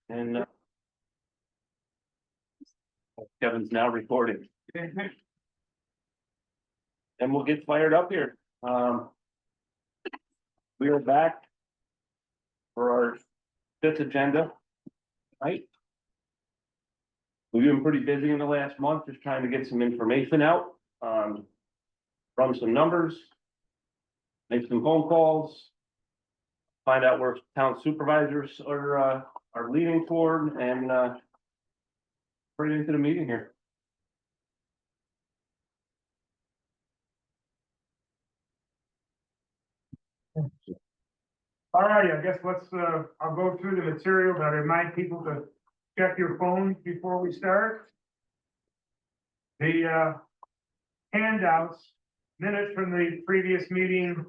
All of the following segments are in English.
And Kevin's now recording. And we'll get fired up here. We are back for our fifth agenda, right? We've been pretty busy in the last month, just trying to get some information out, run some numbers, make some phone calls, find out where town supervisors are leaning toward, and bring it into the meeting here. All right, I guess let's, I'll go through the material, but I remind people to check your phones before we start. The handouts, minutes from the previous meeting.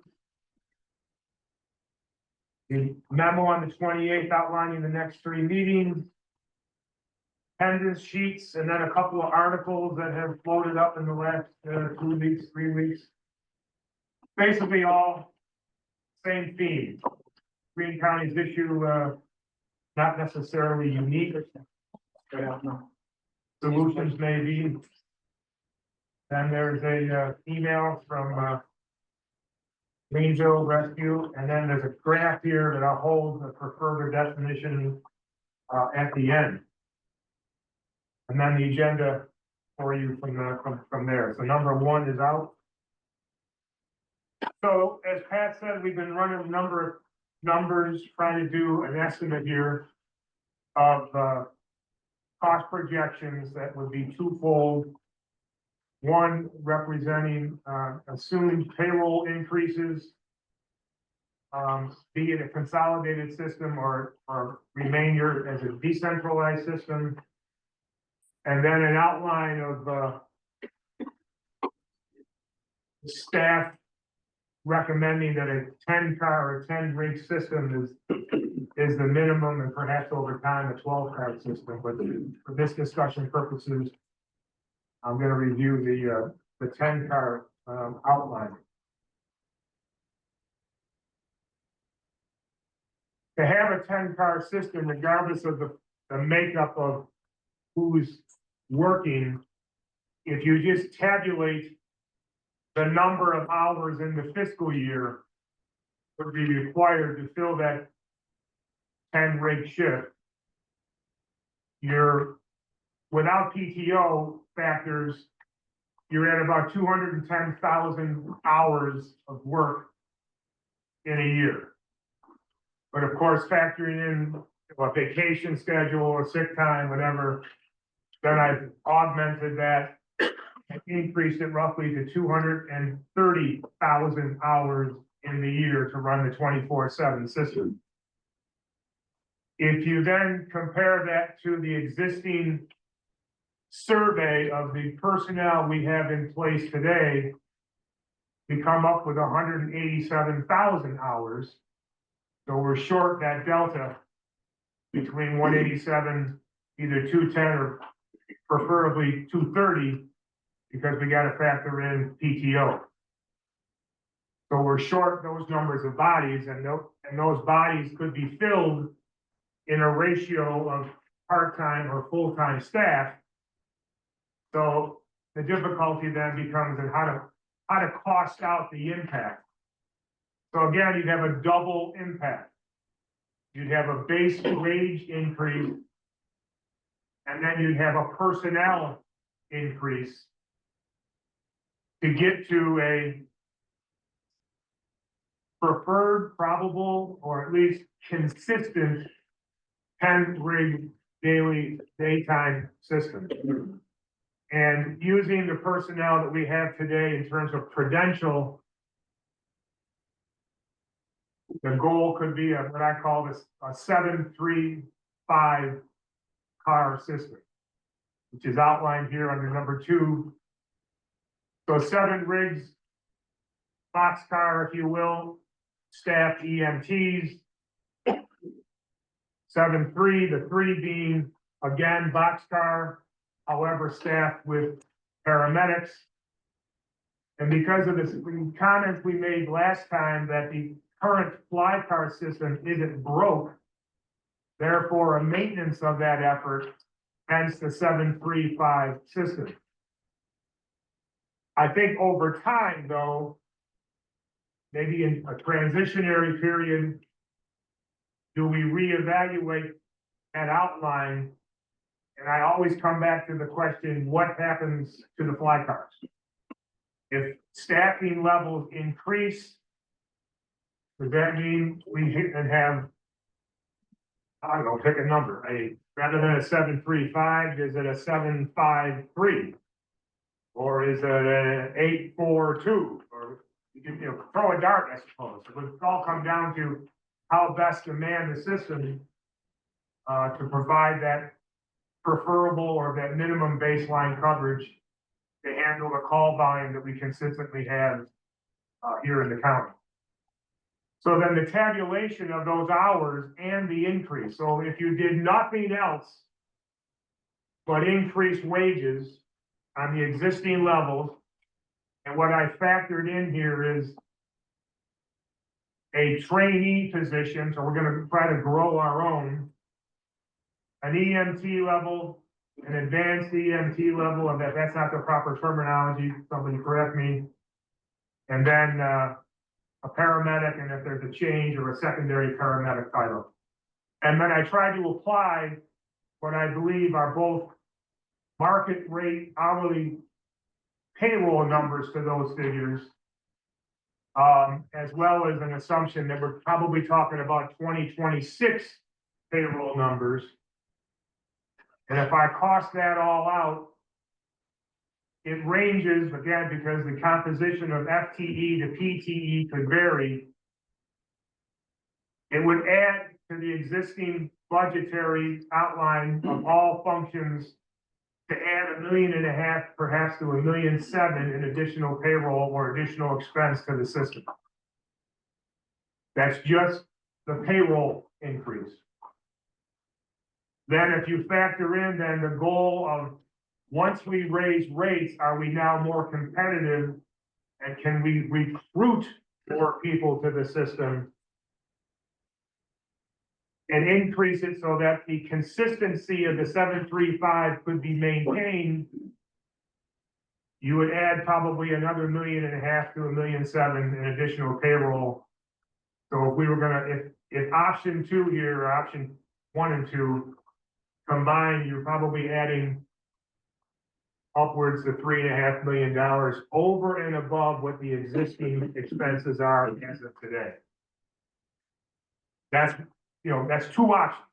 The memo on the 28th outlining the next three meetings. Attendance sheets, and then a couple of articles that have floated up in the last 2 weeks, 3 weeks. Basically all same theme. Greene County's issue, not necessarily unique. Solutions may be. Then there's a email from Greenville Rescue, and then there's a graph here that I'll hold for further definition at the end. And then the agenda for you from there. So number one is out. So as Pat said, we've been running a number of numbers, trying to do an estimate here of cost projections that would be twofold. One representing assumed payroll increases, be it a consolidated system or remainder as a decentralized system. And then an outline of staff recommending that a 10-car or 10-rig system is the minimum, and perhaps over time a 12-car system. But for this discussion purposes, I'm going to review the 10-car outline. To have a 10-car system, regardless of the makeup of who's working, if you just tabulate the number of hours in the fiscal year would be required to fill that 10-rig shift, you're, without PTO factors, you're at about 210,000 hours of work in a year. But of course, factoring in a vacation schedule or sick time, whatever, then I've augmented that and increased it roughly to 230,000 hours in the year to run the 24/7 system. If you then compare that to the existing survey of the personnel we have in place today, we come up with 187,000 hours. So we're short that delta between 187, either 210 or preferably 230, because we got to factor in PTO. So we're short those numbers of bodies, and those bodies could be filled in a ratio of part-time or full-time staff. So the difficulty then becomes in how to cost out the impact. So again, you'd have a double impact. You'd have a base wage increase, and then you'd have a personnel increase to get to a preferred, probable, or at least consistent 10-rig daily daytime system. And using the personnel that we have today in terms of credential, the goal could be what I call this a 735 car system, which is outlined here under number 2. So 7 rigs, boxcar, if you will, staffed EMTs. 7-3, the 3 being again boxcar, however staffed with paramedics. And because of this comments we made last time that the current fly car system isn't broke, therefore a maintenance of that effort, hence the 735 system. I think over time, though, maybe in a transitionary period, do we reevaluate that outline? And I always come back to the question, what happens to the fly cars? If staffing levels increase, does that mean we hit and have, I don't know, pick a number, rather than a 735, is it a 753? Or is it an 842? Or you can, throw a dart, I suppose. It would all come down to how best to man the system to provide that preferable or that minimum baseline coverage to handle the call volume that we consistently have here in the county. So then the tabulation of those hours and the increase. So if you did nothing else but increase wages on the existing levels, and what I factored in here is a trainee position, so we're gonna try to grow our own, an EMT level, an advanced EMT level, and that's not the proper terminology, somebody correct me. And then a paramedic, and if there's a change, or a secondary paramedic title. And then I tried to apply what I believe are both market rate hourly payroll numbers to those figures, as well as an assumption that we're probably talking about 2026 payroll numbers. And if I cost that all out, it ranges, again, because the composition of FTE to PTE could vary. It would add to the existing budgetary outline of all functions to add $1.5 million, perhaps to $1.7 million in additional payroll or additional expense to the system. That's just the payroll increase. Then if you factor in then the goal of, once we raise rates, are we now more competitive? And can we recruit more people to the system and increase it so that the consistency of the 735 could be maintained? You would add probably another $1.5 million to $1.7 million in additional payroll. So if we were gonna, if option 2 here, or option 1 and 2 combined, you're probably adding upwards of $3.5 million over and above what the existing expenses are as of today. That's, that's 2 options.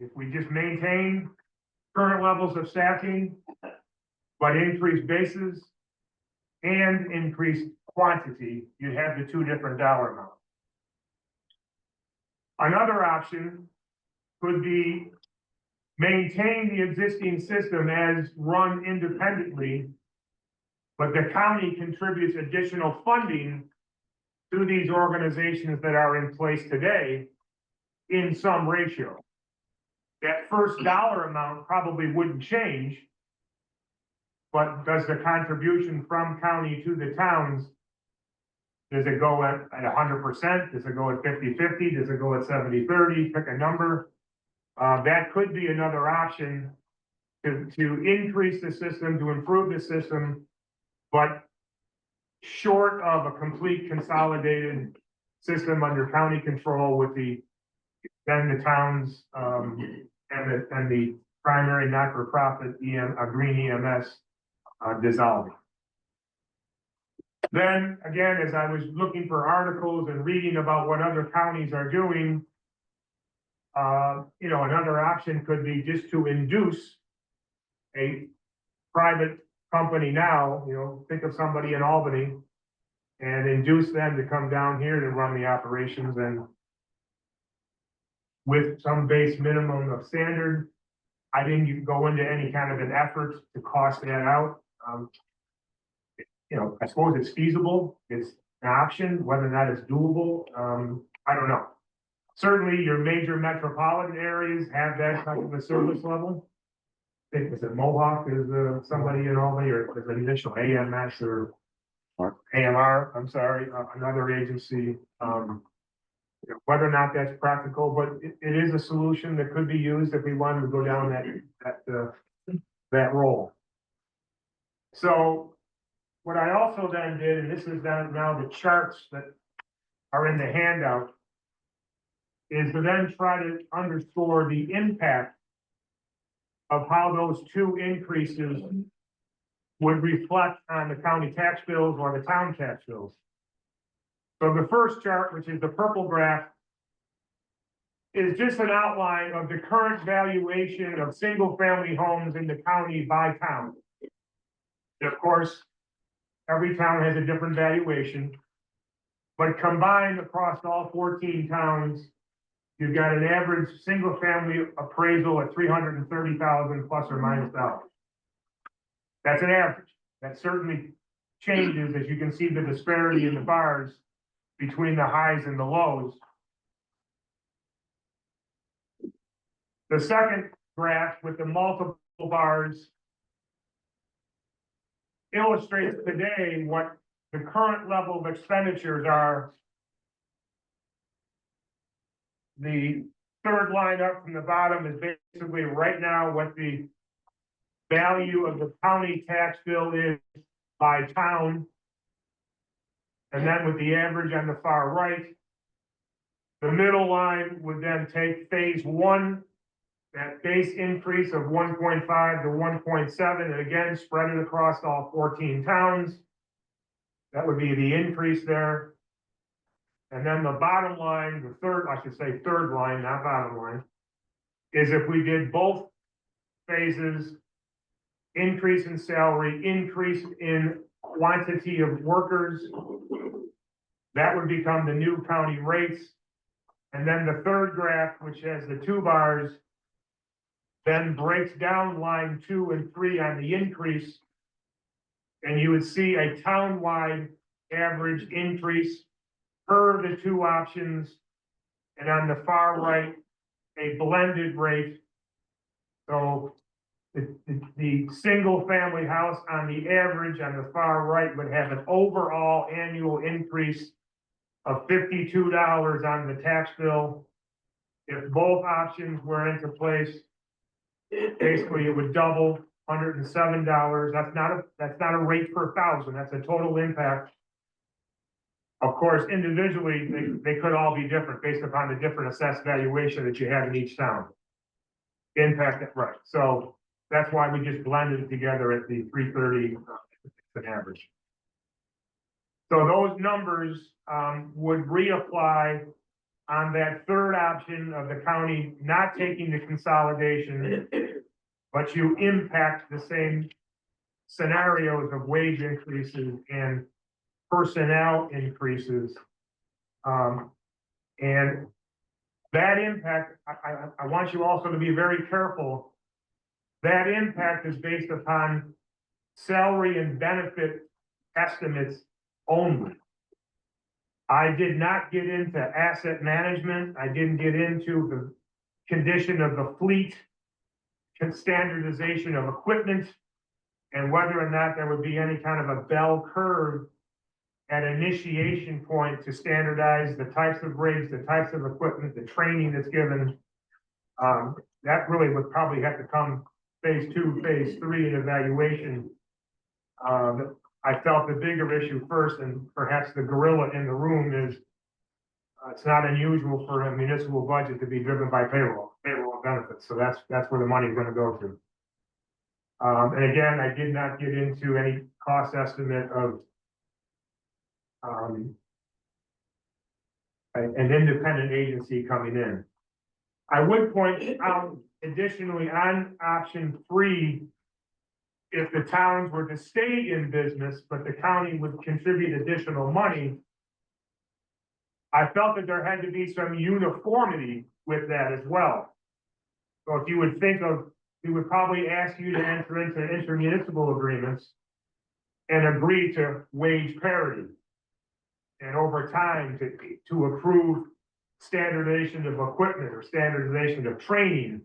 If we just maintain current levels of staffing, but increase bases and increase quantity, you have the 2 different dollar amounts. Another option could be maintain the existing system as run independently, but the county contributes additional funding to these organizations that are in place today in some ratio. That first dollar amount probably wouldn't change, but does the contribution from county to the towns, does it go at 100%? Does it go at 50-50? Does it go at 70-30? Pick a number. That could be another option to increase the system, to improve the system, but short of a complete consolidated system under county control with the towns and the primary not-for-profit Greene EMS dissolving. Then again, as I was looking for articles and reading about what other counties are doing, another option could be just to induce a private company now, think of somebody in Albany and induce them to come down here to run the operations, and with some base minimum of standard. I didn't go into any kind of an effort to cost that out. I suppose it's feasible, it's an option, whether or not it's doable, I don't know. Certainly, your major metropolitan areas have that type of a service level. I think, was it Mohawk, is somebody in Albany, or is it initial AMS or AMR, I'm sorry, another agency. Whether or not that's practical, but it is a solution that could be used if we wanted to go down that role. So what I also then did, and this is now the charts that are in the handout, is to then try to underscore the impact of how those two increases would reflect on the county tax bills or the town tax bills. So the first chart, which is the purple graph, is just an outline of the current valuation of single-family homes in the county by town. And of course, every town has a different valuation, but combined across all 14 towns, you've got an average single-family appraisal at $330,000 plus or minus dollars. That's an average. That certainly changes, as you can see the disparity in the bars between the highs and the lows. The second graph with the multiple bars illustrates today what the current level of expenditures are. The third line up from the bottom is basically right now what the value of the county tax bill is by town. And then with the average on the far right, the middle line would then take phase one, that base increase of 1.5 to 1.7, and again, spread it across all 14 towns. That would be the increase there. And then the bottom line, the third, I should say third line, not bottom line, is if we did both phases, increase in salary, increase in quantity of workers, that would become the new county rates. And then the third graph, which has the two bars, then breaks down line 2 and 3 on the increase. And you would see a town-wide average increase per the two options. And on the far right, a blended rate. So the single family house on the average on the far right would have an overall annual increase of $52 on the tax bill. If both options were into place, basically it would double $107. That's not a rate per thousand. That's a total impact. Of course, individually, they could all be different based upon the different assessed valuation that you have in each town. Impact it right. So that's why we just blended it together at the 330 an average. So those numbers would reapply on that third option of the county not taking the consolidation, but you impact the same scenarios of wage increases and personnel increases. And that impact, I want you also to be very careful. That impact is based upon salary and benefit estimates only. I did not get into asset management. I didn't get into the condition of the fleet, standardization of equipment, and whether or not there would be any kind of a bell curve at initiation point to standardize the types of rigs, the types of equipment, the training that's given. That really would probably have to come phase 2, phase 3 in evaluation. I felt the bigger issue first, and perhaps the gorilla in the room is it's not unusual for a municipal budget to be driven by payroll benefits. So that's where the money is going to go to. And again, I did not get into any cost estimate of an independent agency coming in. I would point out additionally on option 3, if the towns were to stay in business, but the county would contribute additional money, I felt that there had to be some uniformity with that as well. So if you would think of, we would probably ask you to enter into intermunicipal agreements and agree to wage parity. And over time to approve standardization of equipment or standardization of training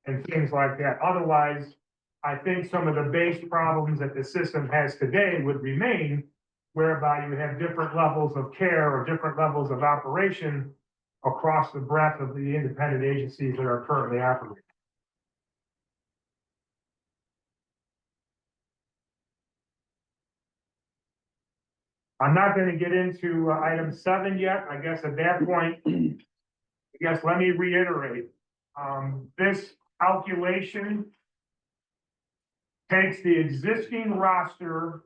and things like that. Otherwise, I think some of the base problems that the system has today would remain, whereby you have different levels of care or different levels of operation across the breadth of the independent agencies that are currently operating. I'm not gonna get into item 7 yet. I guess at that point, let me reiterate. This calculation takes the existing roster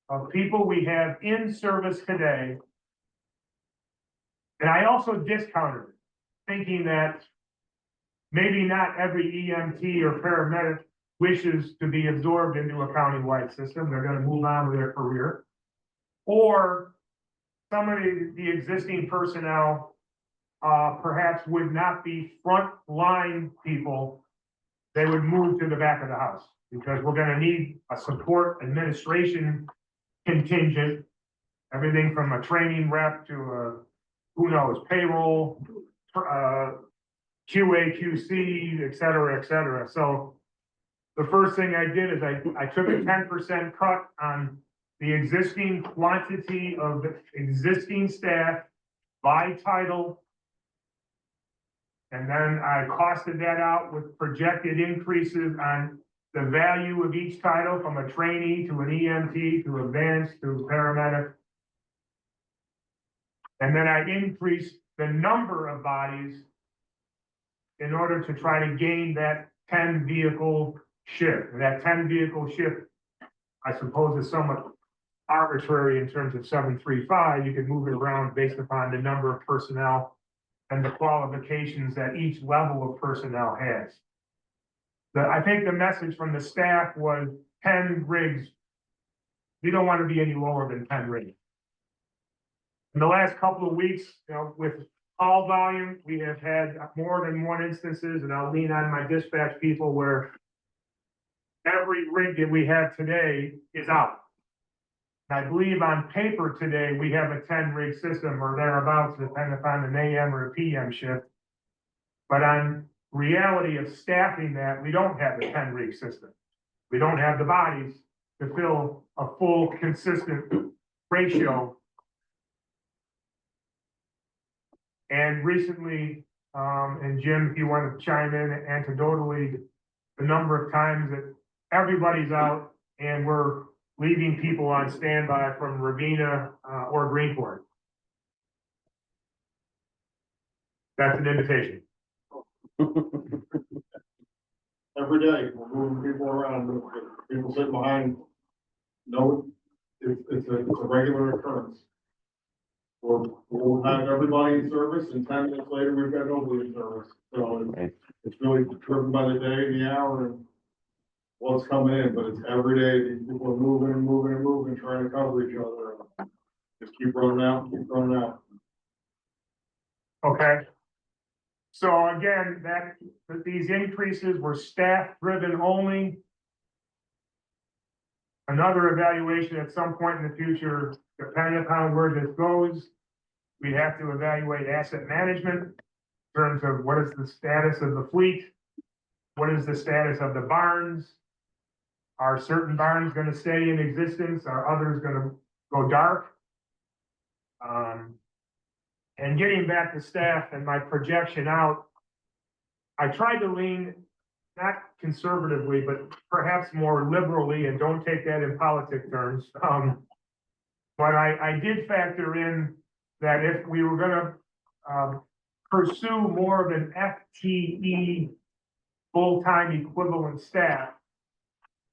of people we have in service today. And I also discounted it, thinking that maybe not every EMT or paramedic wishes to be absorbed into a countywide system. They're gonna move on with their career. Or some of the existing personnel perhaps would not be front line people. They would move to the back of the house because we're gonna need a support administration contingent. Everything from a training rep to a, who knows, payroll, QA, QC, et cetera, et cetera. So the first thing I did is I took a 10% cut on the existing quantity of existing staff by title. And then I costed that out with projected increases on the value of each title, from a trainee to an EMT to advanced to paramedic. And then I increased the number of bodies in order to try to gain that 10 vehicle shift. And that 10 vehicle shift, I suppose, is somewhat arbitrary in terms of 735. You can move it around based upon the number of personnel and the qualifications that each level of personnel has. I think the message from the staff was 10 rigs. We don't want to be any lower than 10 rigs. In the last couple of weeks, with call volume, we have had more than one instances, and I'll lean on my dispatch people, where every rig that we have today is out. I believe on paper today, we have a 10 rig system or thereabouts, depending upon an AM or a PM shift. But on reality of staffing that, we don't have a 10 rig system. We don't have the bodies to fill a full, consistent ratio. And recently, and Jim, if you want to chime in anecdotally, the number of times that everybody's out and we're leaving people on standby from Ravenna or Greenport. That's an invitation. Every day, we're moving people around, people sitting behind. No, it's a regular occurrence. We'll have everybody in service, and 10 minutes later, we've got nobody in service. So it's really driven by the day, the hour, and what's coming in, but it's every day, these people are moving and moving and moving, trying to cover each other. Just keep running out, keep running out. Okay. So again, that these increases were staff driven only. Another evaluation at some point in the future, depending upon where this goes, we have to evaluate asset management in terms of what is the status of the fleet, what is the status of the barns. Are certain barns going to stay in existence? Are others going to go dark? And getting back to staff and my projection out, I tried to lean not conservatively, but perhaps more liberally, and don't take that in politic terms. But I did factor in that if we were going to pursue more of an FTE full-time equivalent staff,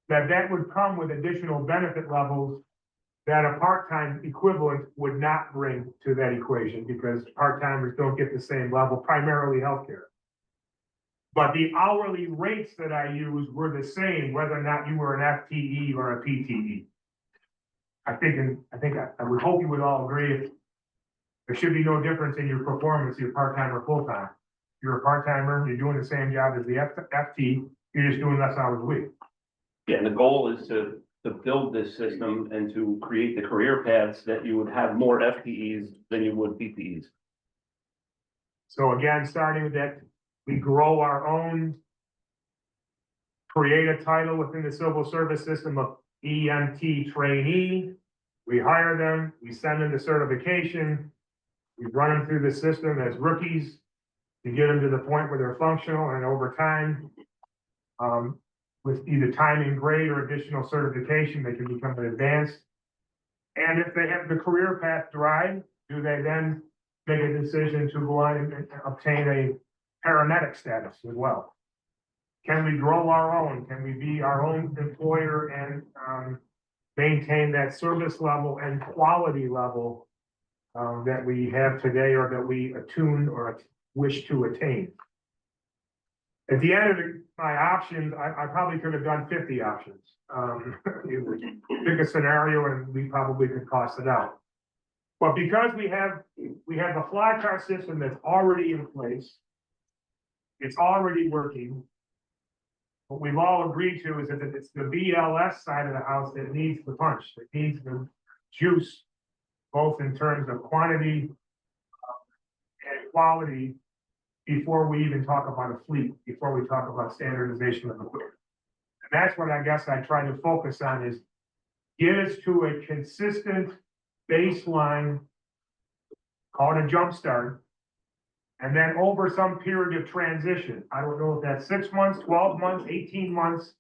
that would come with additional benefit levels that a part-time equivalent would not bring to that equation, because part-timers don't get the same level, primarily healthcare. But the hourly rates that I used were the same, whether or not you were an FTE or a PTE. I would hope you would all agree there should be no difference in your performance, you're part-time or full-time. You're a part-timer, you're doing the same job as the FT, you're just doing less hours a week. Yeah, and the goal is to build this system and to create the career paths that you would have more FTEs than you would PTEs. So again, starting with that, we grow our own, create a title within the civil service system of EMT trainee. We hire them, we send them to certification, we run them through the system as rookies. to get them to the point where they're functional, and over time, with either time and grade or additional certification, they can become an advanced. And if they have the career path drive, do they then make a decision to go on and obtain a paramedic status as well? Can we grow our own? Can we be our own employer and maintain that service level and quality level that we have today, or that we attune or wish to attain? At the end of my options, I probably could have done 50 options. You would pick a scenario and we probably could cost it out. But because we have a fly car system that's already in place, it's already working. What we've all agreed to is that it's the BLS side of the house that needs the punch, that needs the juice, both in terms of quantity and quality, before we even talk about a fleet, before we talk about standardization of equipment. And that's what I guess I try to focus on, is get us to a consistent baseline, call it a jump start, and then over some period of transition, I don't know if that's 6 months, 12 months, 18 months,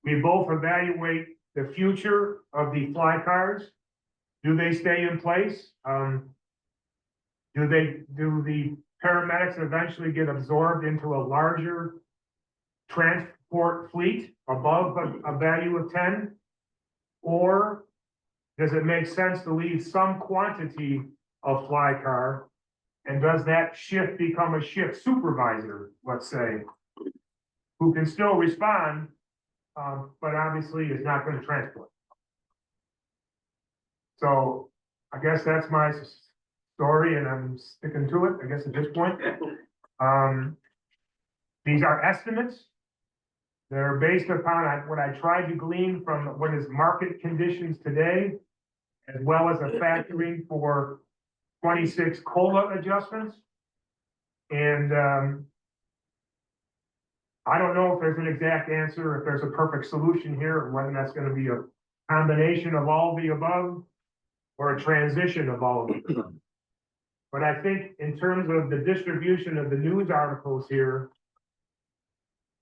we both evaluate the future of the fly cars. Do they stay in place? Do the paramedics eventually get absorbed into a larger transport fleet above a value of 10? Or does it make sense to leave some quantity of fly car? And does that shift become a shift supervisor, let's say, who can still respond, but obviously is not going to transport? So I guess that's my story, and I'm sticking to it, I guess, at this point. These are estimates. They're based upon what I tried to glean from what is market conditions today, as well as a factoring for 26 COLA adjustments. And I don't know if there's an exact answer, if there's a perfect solution here, or whether that's going to be a combination of all the above or a transition of all of the above. But I think in terms of the distribution of the news articles here,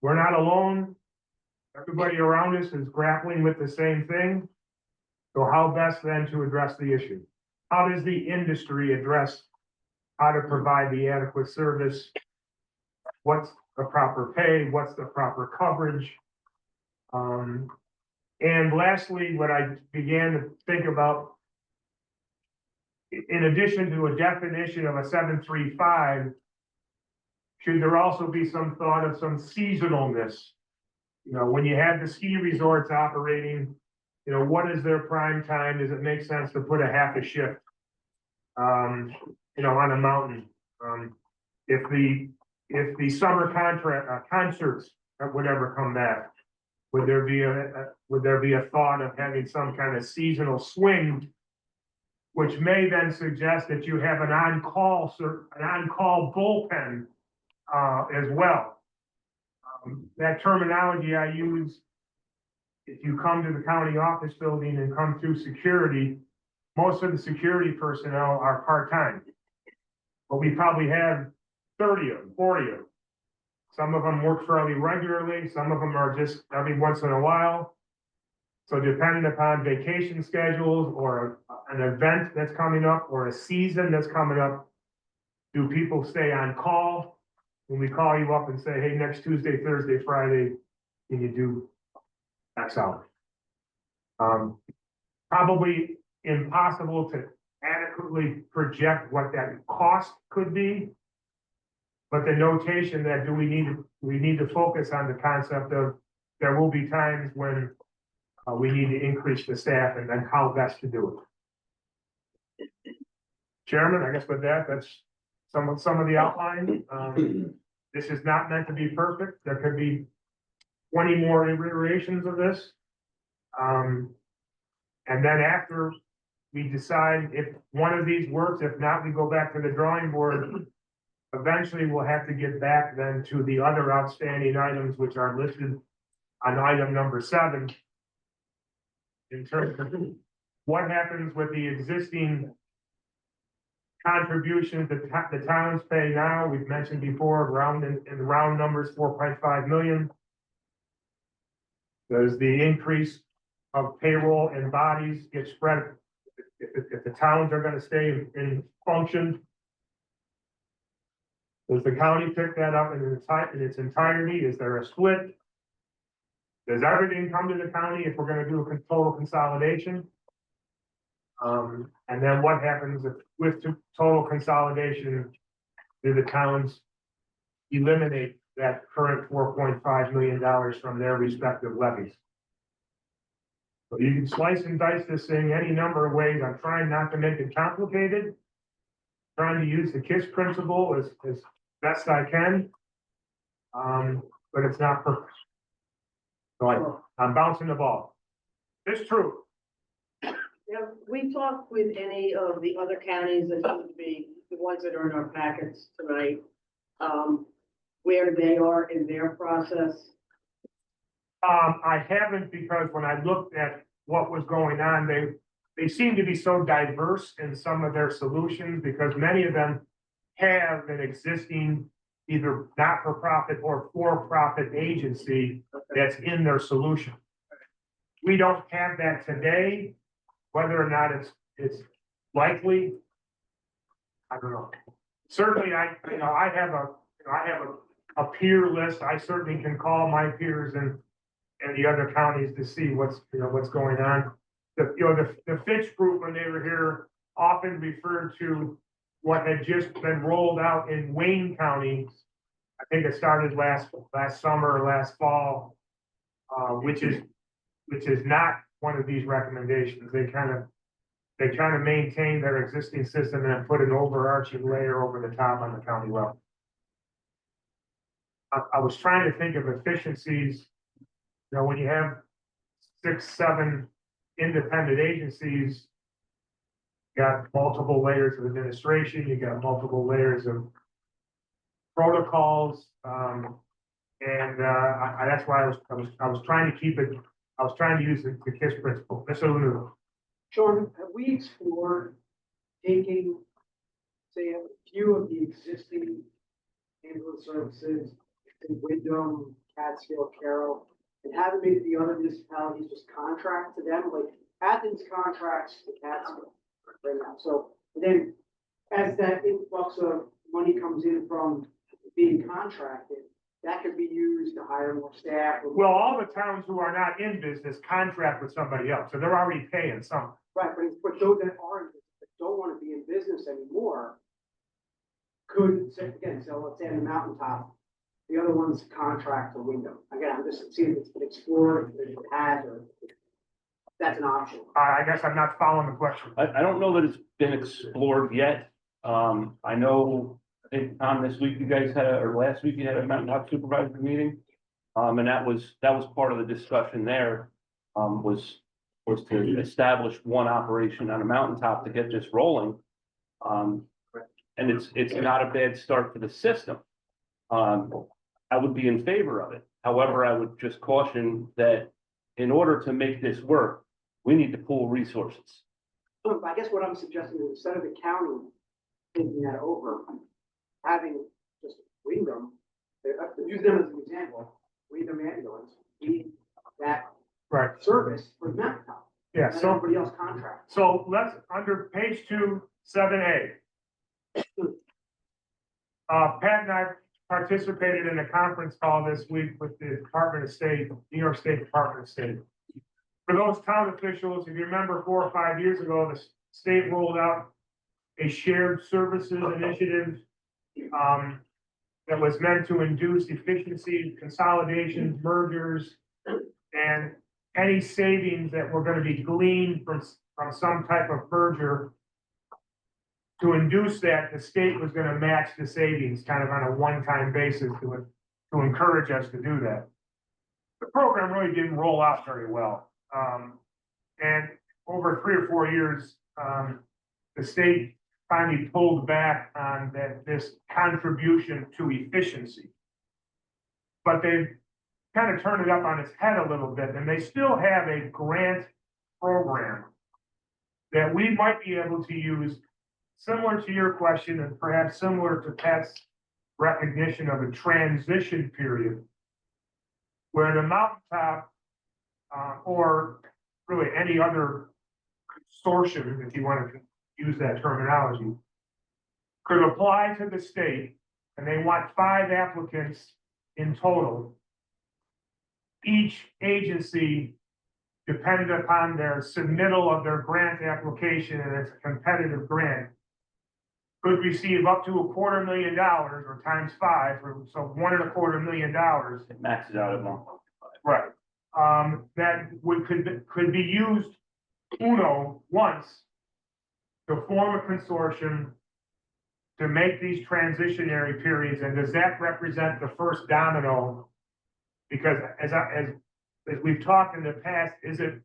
we're not alone. Everybody around us is grappling with the same thing. So how best then to address the issue? How does the industry address how to provide the adequate service? What's the proper pay? What's the proper coverage? And lastly, what I began to think about, in addition to a definition of a 735, should there also be some thought of some seasonalness? You know, when you have the ski resorts operating, you know, what is their prime time? Does it make sense to put a half a shift, you know, on a mountain? If the summer concerts or whatever come back, would there be a thought of having some kind of seasonal swing, which may then suggest that you have an on-call bullpen as well? That terminology I use, if you come to the county office building and come through security, most of the security personnel are part-time. But we probably have 30 of them, 40 of them. Some of them work fairly regularly, some of them are just every once in a while. So depending upon vacation schedules or an event that's coming up or a season that's coming up, do people stay on call? When we call you up and say, hey, next Tuesday, Thursday, Friday, can you do X hours? Probably impossible to adequately project what that cost could be. But the notation that we need to focus on the concept of there will be times when we need to increase the staff, and then how best to do it. Chairman, I guess with that, that's some of the outline. This is not meant to be perfect. There could be 20 more iterations of this. And then after we decide if one of these works, if not, we go back to the drawing board. Eventually, we'll have to get back then to the other outstanding items, which are listed on item number 7. In terms of what happens with the existing contributions that the towns pay now, we've mentioned before, in the round numbers, 4.5 million. Does the increase of payroll and bodies get spread? If the towns are gonna stay in function? Does the county pick that up in its entirety? Is there a split? Does everything come to the county if we're gonna do a total consolidation? And then what happens with total consolidation? Do the towns eliminate that current $4.5 million from their respective levies? So you can slice and dice this thing any number of ways. I'm trying not to make it complicated. Trying to use the KISS principle as best I can. But it's not perfect. So I'm bouncing the ball. It's true. Have we talked with any of the other counties that would be the ones that are in our packets tonight? Where they are in their process? I haven't, because when I looked at what was going on, they seem to be so diverse in some of their solutions, because many of them have an existing either not-for-profit or for-profit agency that's in their solution. We don't have that today. Whether or not it's likely, I don't know. Certainly, I have a peer list. I certainly can call my peers and the other counties to see what's going on. The Fitch group, when they were here, often referred to what had just been rolled out in Wayne County. I think it started last summer or last fall, which is not one of these recommendations. They kind of maintain their existing system and then put an overarching layer over the top on the county level. I was trying to think of efficiencies. When you have 6, 7 independent agencies, you got multiple layers of administration, you got multiple layers of protocols, that's why I was trying to keep it. I was trying to use the KISS principle. Mr. Lunu. Sean, have we explored taking, say, a few of the existing ambulance services in Wyndham, Catskill, Carroll, and having maybe the other municipalities just contract to them, like Athens contracts to Catskill right now. So then, as that influx of money comes in from being contracted, that could be used to hire more staff. Well, all the towns who are not in business contract with somebody else, so they're already paying some. Right, but those that are in business, that don't want to be in business anymore, could, again, so let's say on the mountaintop, the other one's contract or window. Again, I'm just seeing if it's been explored, if it has, or if that's an option. I guess I'm not following the question. I don't know that it's been explored yet. I know, I think, Tom, this week you guys had, or last week you had a mountaintop supervisor meeting. And that was part of the discussion there, was to establish one operation on a mountaintop to get this rolling. And it's not a bad start to the system. I would be in favor of it. However, I would just caution that in order to make this work, we need to pool resources. I guess what I'm suggesting is instead of the county taking that over, having just Wyndham, use them as an example, Wyndham ambulance, be that Right. service for the mountaintop. Yeah, And so, everybody else contracts. so let's, under page 2, 7A. Pat and I participated in a conference call this week with the Department of State, New York State Department of State. For those town officials, if you remember 4 or 5 years ago, the state rolled out a shared services initiative that was meant to induce efficiency, consolidations, mergers, and any savings that were going to be gleaned from some type of merger. To induce that, the state was going to match the savings kind of on a one-time basis to encourage us to do that. The program really didn't roll out very well. And over 3 or 4 years, the state finally pulled back on this contribution to efficiency. But they've kind of turned it up on its head a little bit, and they still have a grant program that we might be able to use similar to your question and perhaps similar to Pat's recognition of a transition period, where the mountaintop, or really any other consortium, if you want to use that terminology, could apply to the state, and they want 5 applicants in total. Each agency, depending upon their submittal of their grant application, and it's a competitive grant, could receive up to $250,000 or times 5, so $1.25 million. It maxes out at 1.5. Right. That could be used once to form a consortium to make these transitionary periods, and does that represent the first domino? Because as we've talked in the past, is it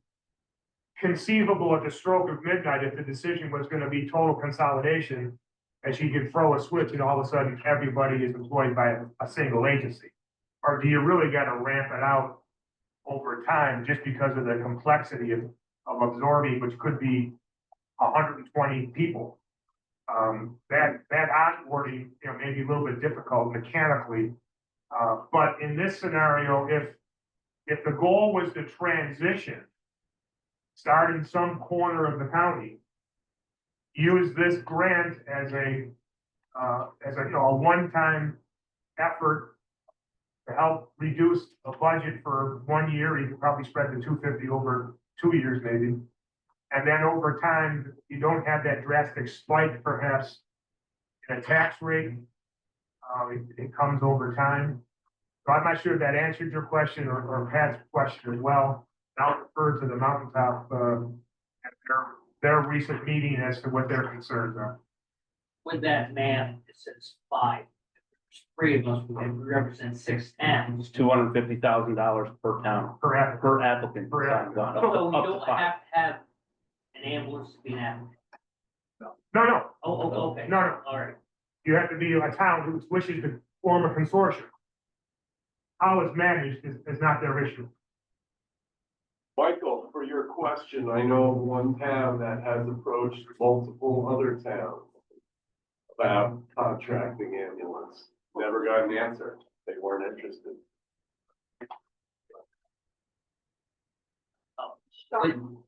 conceivable at the stroke of midnight, if the decision was gonna be total consolidation, as you could throw a switch and all of a sudden everybody is employed by a single agency? Or do you really gotta ramp it out over time just because of the complexity of absorbing, which could be 120 people? That onboarding, may be a little bit difficult mechanically. But in this scenario, if the goal was to transition, start in some corner of the county, use this grant as a one-time effort to help reduce a budget for 1 year, you could probably spread the 250 over 2 years maybe. And then over time, you don't have that drastic spike perhaps in a tax rate. It comes over time. So I'm not sure if that answered your question or Pat's question as well. I'll refer to the mountaintop, at their recent meeting as to what their concerns are. With that math, it says 5. There's 3 of us, we represent 6 towns. It's $250,000 per town, Correct. per applicant. Per applicant. Up to- So we up to don't 5. have to have an ambulance to be an ambulance. No, Oh, okay. No. All right. you have to be a town who wishes to form a consortium. How it's managed is not their issue. Michael, for your question, I know of one town that has approached multiple other towns about contracting ambulance. Never got an answer. They weren't interested. Sean,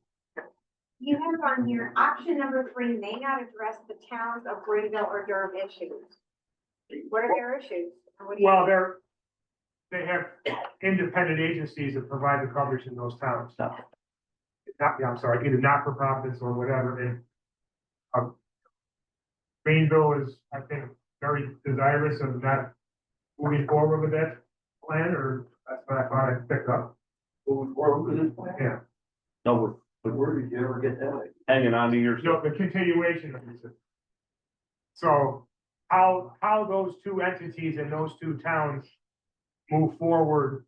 you have on your option number 3 may not address the towns of Greenville or Durham issues. What are their issues? And what do you- Well, they have independent agencies that provide the coverage in those towns. I'm sorry, either not-for-profits or whatever, and Greenville is, I think, very desirous of not moving forward with that plan, or that's what I thought I picked up. Moving forward with this plan? Yeah, No, But where did you ever get that? we're hanging on to your. so the continuation of this. So how those 2 entities in those 2 towns move forward,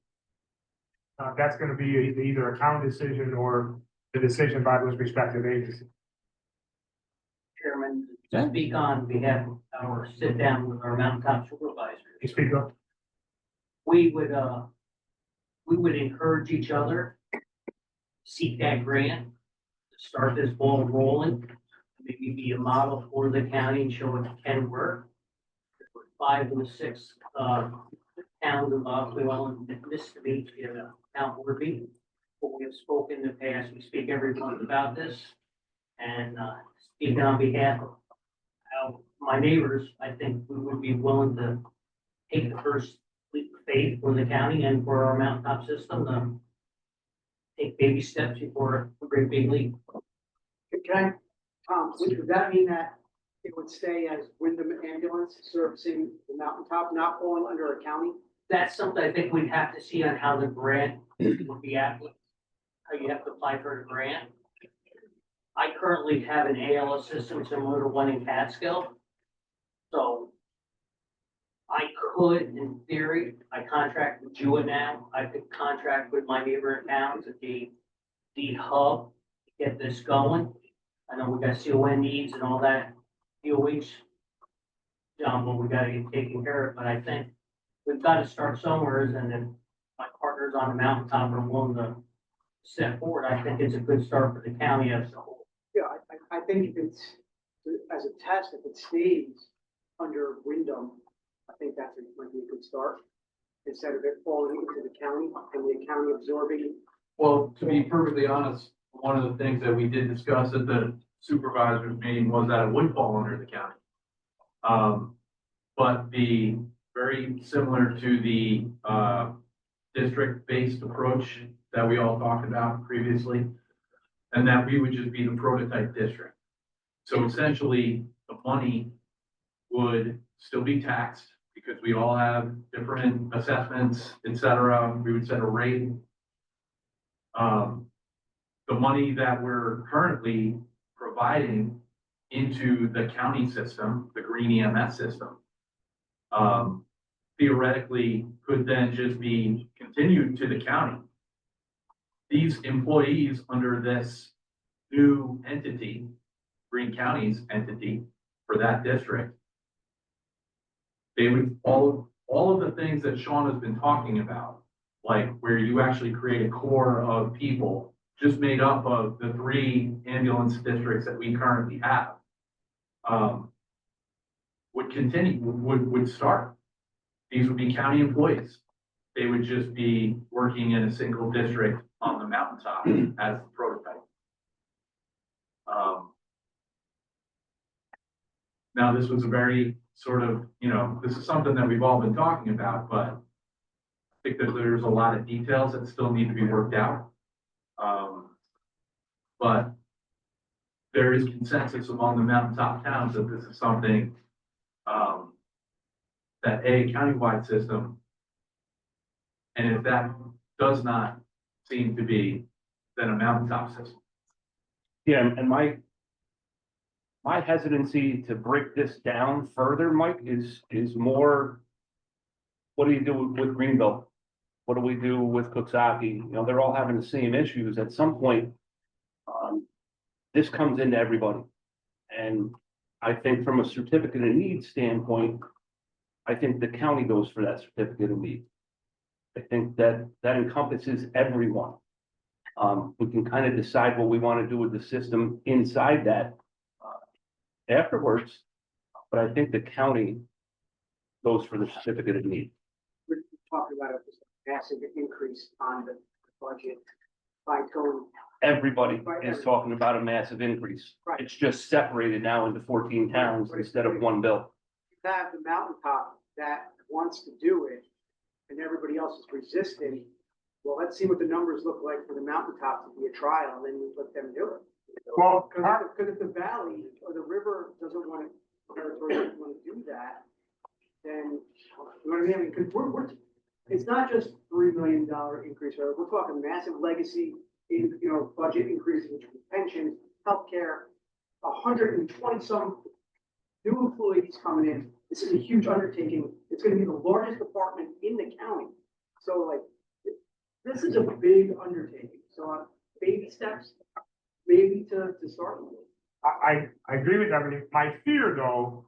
that's gonna be either a town decision or the decision by those respective agencies. Chairman, to speak on behalf of our sit down with our mountaintop supervisors. You speak up. We would encourage each other, seek that grant, to start this ball rolling, maybe be a model for the county and show it can work. 5 of the 6, towns of Cleveland and missed the meet, town board meeting. But we have spoken in the past, we speak every month about this, and, speaking on behalf of my neighbors, I think we would be willing to take the first leap of faith for the county and for our mountaintop system, to take baby steps before a great big leap. Can I, would that mean that it would stay as Wyndham Ambulance servicing the mountaintop, not falling under a county? That's something I think we'd have to see on how the grant would be applied, how you have to apply for a grant. I currently have an ALS system similar to one in Catskill. So I could, in theory, I contract with Jewett now, I could contract with my neighboring towns at the hub to get this going. I know we got CON needs and all that, DOH, but we gotta get taken care of, but I think we've got to start somewhere, and if my partners on the mountaintop are willing to step forward, I think it's a good start for the county as a whole. Yeah, I think if it's as a test, if it stays under Wyndham, I think might be a good start. Instead of it falling into the county and the county absorbing. Well, to be perfectly honest, one of the things that we did discuss at the supervisors meeting was that it would fall under the county. But the, very similar to the, district-based approach that we all talked about previously, and that we would just be the prototype district. So essentially, the money would still be taxed because we all have different assessments, et cetera. We would set a rate. The money that we're currently providing into the county system, the Greene EMS system, theoretically could then just be continued to the county. These employees under this new entity, Greene County's entity for that district, they would, all of the things that Sean has been talking about, like where you actually create a core of people just made up of the 3 ambulance districts that we currently have, would continue, would start. These would be county employees. They would just be working in a single district on the mountaintop as the prototype. Now, this was a very sort of, this is something that we've all been talking about, but I think that there's a lot of details that still need to be worked out. But there is consensus among the mountaintop towns that this is something that a countywide system, and if that does not seem to be, then a mountaintop system. Yeah, and my hesitancy to break this down further, Mike, is more, what do you do with Greenville? What do we do with Cooksaki? They're all having the same issues. At some point, this comes into everybody. And I think from a certificate of need standpoint, I think the county goes for that certificate of need. I think that encompasses everyone. We can kind of decide what we want to do with the system inside that afterwards, but I think the county goes for the certificate of need. We're talking about a massive increase on the budget by going. Everybody is talking about a massive increase. Right. It's just separated now into 14 towns instead of one bill. You have the mountaintop that wants to do it and everybody else is resisting. Well, let's see what the numbers look like for the mountaintop to be a trial, and then we let them do it. Well, Because if the valley or the river doesn't want to do that, then, you know what I mean? Because it's not just $3 million increase, we're talking massive legacy in, budget increases, pensions, healthcare, 120 some new employees coming in. This is a huge undertaking. It's gonna be the largest department in the county. So this is a big undertaking. So baby steps, maybe to start with. I agree with everything. My fear, though,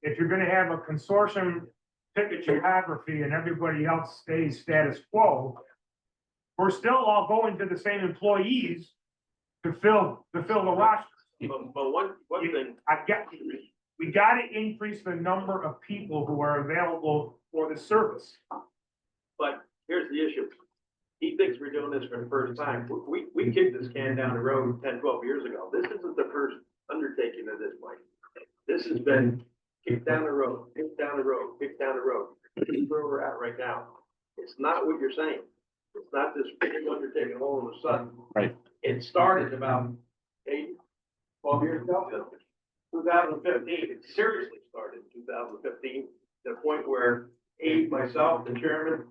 if you're gonna have a consortium pick a geography and everybody else stays status quo, we're still all going to the same employees to fill the roster. But one thing, We gotta increase the number of people who are available for the service. But here's the issue. He thinks we're doing this for the first time. We kicked this can down the road 10, 12 years ago. This isn't the first undertaking of this, Mike. This has been kicked down the road, kicked down the road, kicked down the road. This is where we're at right now. It's not what you're saying. It's not this big undertaking all of a sudden. Right. It started about 12 years ago. 2015, it seriously started in 2015, to the point where Abe, myself, the chairman,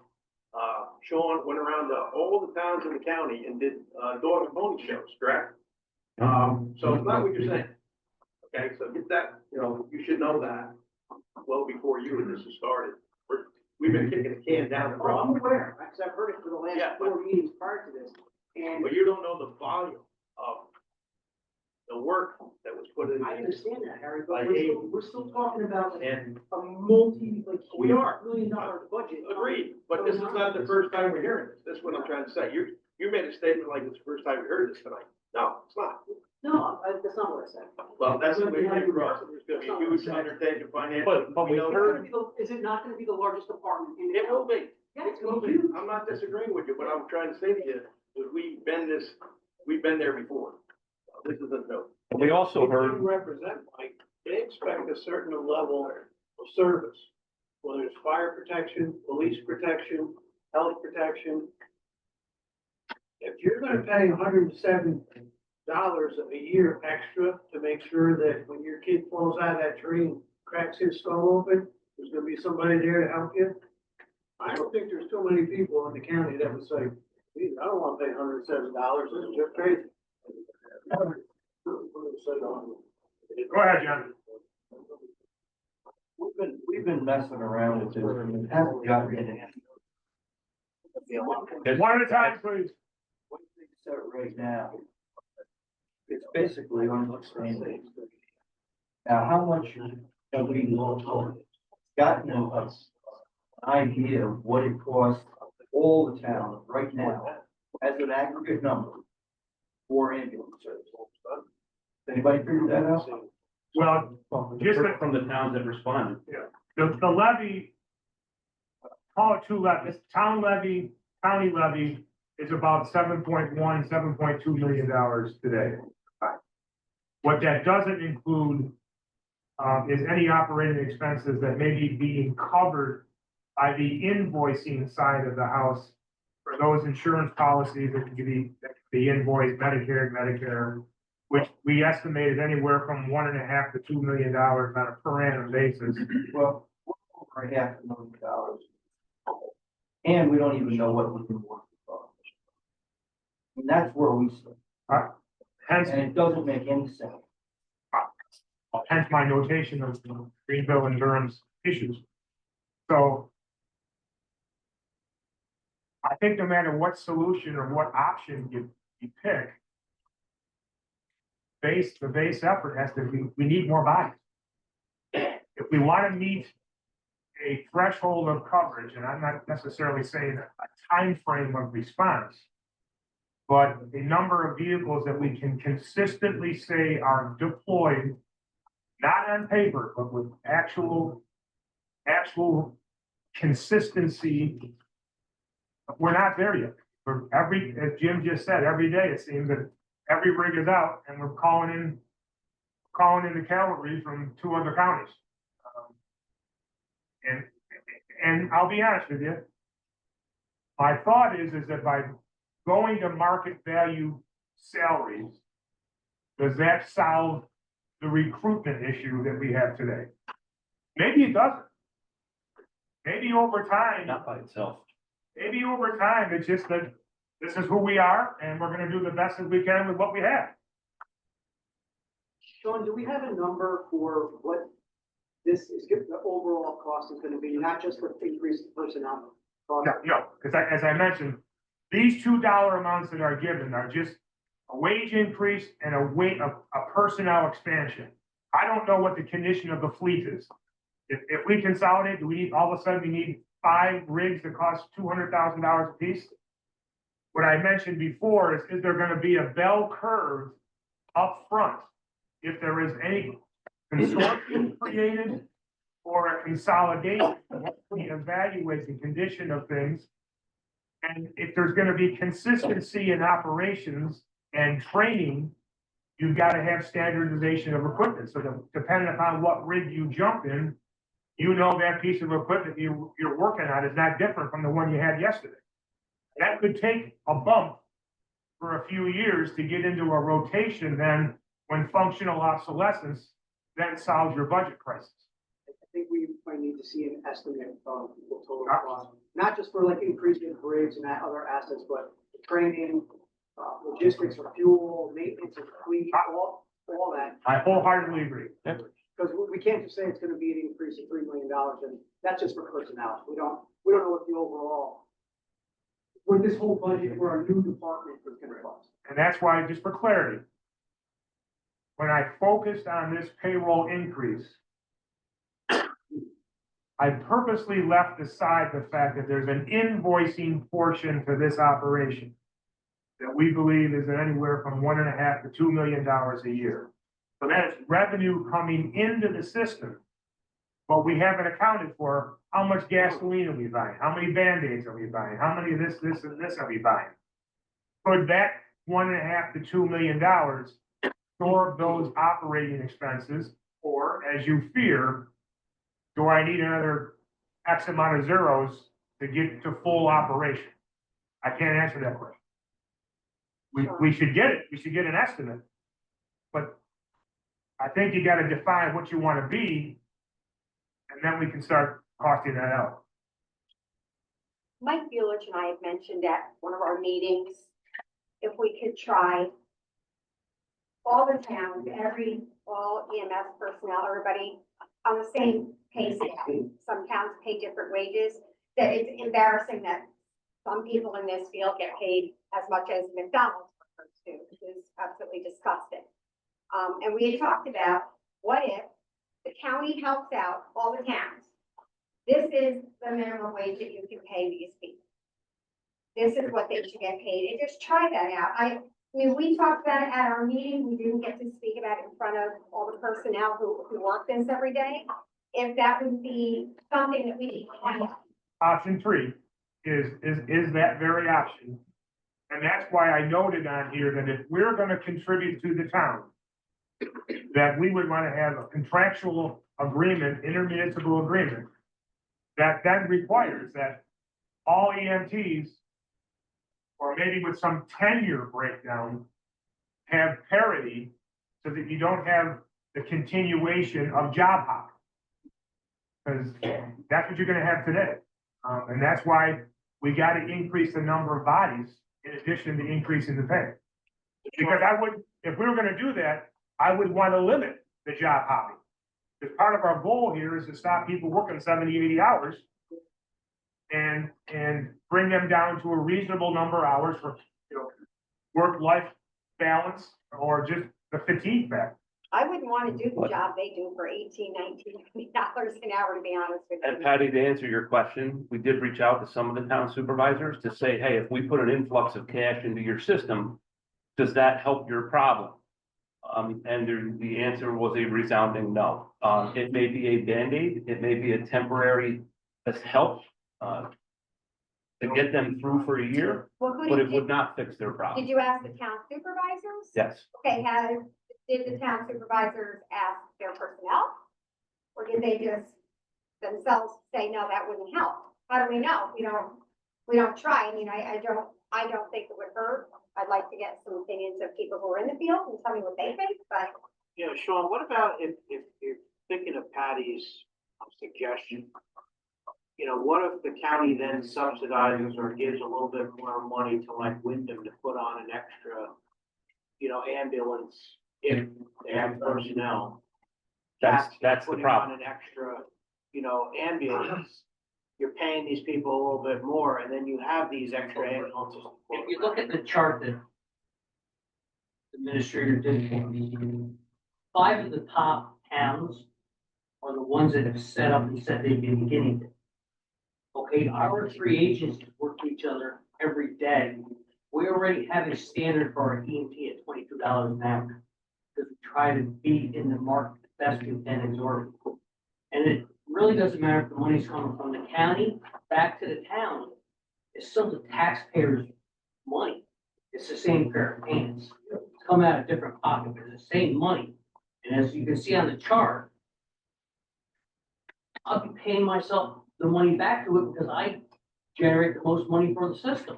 Sean went around to all the towns in the county and did dog and pony shows, correct? So it's not what you're saying. Okay, so get that, you should know that well before you and this has started. We've been kicking the can down the Oh, I'm road. aware, because I've heard it for the Yeah, last 4 meetings prior to this. And But you don't know the volume of the work that was put in. I understand that, Harry, but Like we're still talking about And a multi, We are. $1 million budget. agreed, but this is not the first time we're hearing this. This is what I'm trying to say. You made a statement like it's the first time we heard this tonight. No, it's not. No, that's not what I said. Well, that's what we came across, there's gonna be a huge undertaking financially. But we know heard, Is it not gonna be the largest department in the? It will be. Yeah, it's It will gonna be. be huge. I'm not disagreeing with you, but I'm trying to say to you, is we've been there before. This isn't new. we also heard, represent, Mike, they expect a certain level of service, whether it's fire protection, police protection, health protection. If you're gonna pay $107 a year extra to make sure that when your kid falls out of that tree and cracks his skull open, there's gonna be somebody there to help you. I don't think there's too many people in the county that would say, "Geez, I don't wanna pay $107, this is just crazy." Go ahead, John. We've been messing around with this and it hasn't gotten any. One at a time, please. What they said right now, it's basically understanding. Now, how much have we gotten an idea of what it costs all the towns right now as an aggregate number for ambulance service? Anybody figure that out? Well, just the, from the towns that responded. the levy, call it two levies, town levy, county levy is about $7.2 million today. What that doesn't include is any operating expenses that may be being covered by the invoicing side of the house for those insurance policies that can be invoiced, Medicare, which we estimated anywhere from $1.5 to $2 million on a per annum basis. Well, we're over $500,000. And we don't even know what we can work with. And that's where we stand. Hence, And it doesn't make any sense. hence my notation of Greenville and Durham's issues. So I think no matter what solution or what option you pick, the base effort has to be, we need more bodies. If we want to meet a threshold of coverage, and I'm not necessarily saying a time frame of response, but a number of vehicles that we can consistently say are deployed, not on paper, but with actual consistency, we're not there yet. For every, as Jim just said, every day it seems that every rig is out and we're calling in the cavalry from 2 other counties. And I'll be honest with you, my thought is that by going to market value salaries, does that solve the recruitment issue that we have today? Maybe it doesn't. Maybe over time. Not by itself. Maybe over time, it's just that this is who we are and we're gonna do the best as we can with what we have. Sean, do we have a number for what this is, the overall cost is gonna be, not just for increased personnel? cost? Yeah, because as I mentioned, these $2 amounts that are given are just a wage increase and a personnel expansion. I don't know what the condition of the fleet is. If we consolidate, do we need, all of a sudden, we need 5 rigs that cost $200,000 a piece? What I mentioned before is there gonna be a bell curve up front? If there is any consortium created or a consolidation, we evaluate the condition of things. And if there's gonna be consistency in operations and training, you've gotta have standardization of equipment. So that depending upon what rig you jump in, you know that piece of equipment you're working on is not different from the one you had yesterday. That could take a bump for a few years to get into a rotation then when functional obsolescence then solves your budget crisis. I think we might need to see an estimate of the total cost, not just for like increasing rigs and that other assets, but training, logistics for fuel, maintenance of fleet, all that. I wholeheartedly agree. Because we can't just say it's gonna be an increase of $3 million, and that's just for personnel. We don't know what the overall, what this whole budget for our new department is gonna cost. And that's why, just for clarity, when I focused on this payroll increase, I purposely left aside the fact that there's an invoicing portion to this operation. that we believe is anywhere from $1.5 to $2 million a year. So that is revenue coming into the system. But we haven't accounted for how much gasoline are we buying, how many Band-Aids are we buying, how many of this, and this are we buying? Could that $1.5 to $2 million absorb those operating expenses? Or, as you fear, do I need another X amount of zeros to get to full operation? I can't answer that question. We should get it, we should get an estimate. But I think you gotta define what you wanna be, and then we can start costing that out. Mike Buelich and I had mentioned at one of our meetings, if we could try all the towns, all EMS personnel, everybody on the same pay scale. Some towns pay different wages, that it's embarrassing that some people in this field get paid as much as McDonald's workers do. It is absolutely disgusting. And we had talked about, what if the county helps out all the towns? This is the minimum wage that you can pay these people. This is what they should get paid, and just try that out. I mean, we talked about it at our meeting, we didn't get to speak about it in front of all the personnel who work this every day. If that would be something that we have. Option 3 is that very option. And that's why I noted on here that if we're gonna contribute to the town, that we would wanna have a contractual agreement, intermunicipal agreement, that then requires that all EMTs, or maybe with some tenure breakdown, have parity so that you don't have the continuation of job hopping. Because that's what you're gonna have today. And that's why we gotta increase the number of bodies in addition to increasing the pay. Because if we were gonna do that, I would wanna limit the job hopping. Because part of our goal here is to stop people working 70, 80 hours and bring them down to a reasonable number of hours for, work-life balance or just the fatigue factor. I wouldn't want to do the job they do for $18, $19 an hour, to be honest with And you. Patty, to answer your question, we did reach out to some of the town supervisors to say, hey, if we put an influx of cash into your system, does that help your problem? And the answer was a resounding no. It may be a Band-Aid, it may be a temporary help, to get them through for a year, Well, who but it did, would not fix their problem. did you ask the town supervisors? Yes. Okay, did the town supervisors ask their personnel? Or did they just themselves say, no, that wouldn't help? How do we know? We don't try. I mean, I don't think it would hurt. I'd like to get some opinions of people who are in the field and tell me what they think, but Sean, what about if you're thinking of Patty's suggestion? What if the county then subsidizes or gives a little bit more money to like Wyndham to put on an extra, ambulance if they have personnel? That's the Putting problem. on an extra, ambulance, you're paying these people a little bit more, and then you have these extra ambulances. If you look at the chart that the administrator did for me, 5 of the top towns are the ones that have set up and said they'd be beginning to. Okay, our 3 agencies work with each other every day. We already have a standard for our EMT at $22 an hour. Because we try to be in the market the best we can absorb. And it really doesn't matter if the money's coming from the county back to the town. It's still the taxpayers' money. It's the same pair of hands. It's come out of different pockets, but it's the same money. And as you can see on the chart, I'll be paying myself the money back to it because I generate the most money for the system.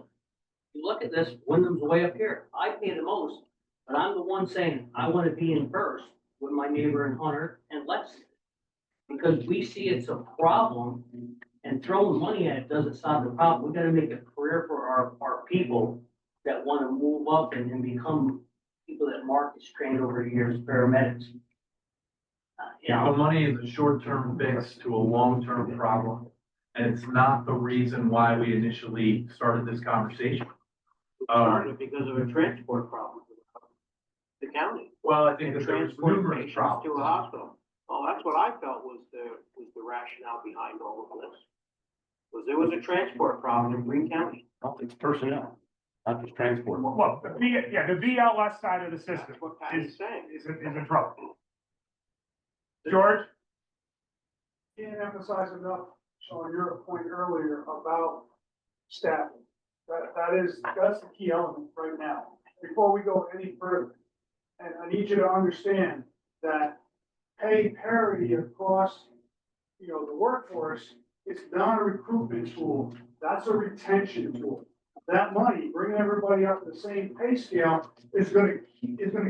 You look at this, Wyndham's way up here. I pay the most, but I'm the one saying, I want to be in first with my neighbor in Hunter and Lexington. Because we see it's a problem, and throwing money at it doesn't solve the problem. We gotta make a career for our people that want to move up and become people that Mark has trained over the years, paramedics. The money is a short-term fix to a long-term problem. And it's not the reason why we initially started this conversation. Started because of a transport problem. The county. Well, I think that there's Transport numerous patients problems. to a hospital. Oh, that's what I felt was the rationale behind all of this. Was there was a transport problem in Greene County. Well, it's personnel. not just transport. Well, the BLS side of the system What Patty's is, saying. is in trouble. George? Can't emphasize enough, Sean, your point earlier about staffing. That's the key element right now, before we go any further. And I need you to understand that pay parity across, the workforce is not a recruitment tool, that's a retention tool. That money, bringing everybody up to the same pay scale, is gonna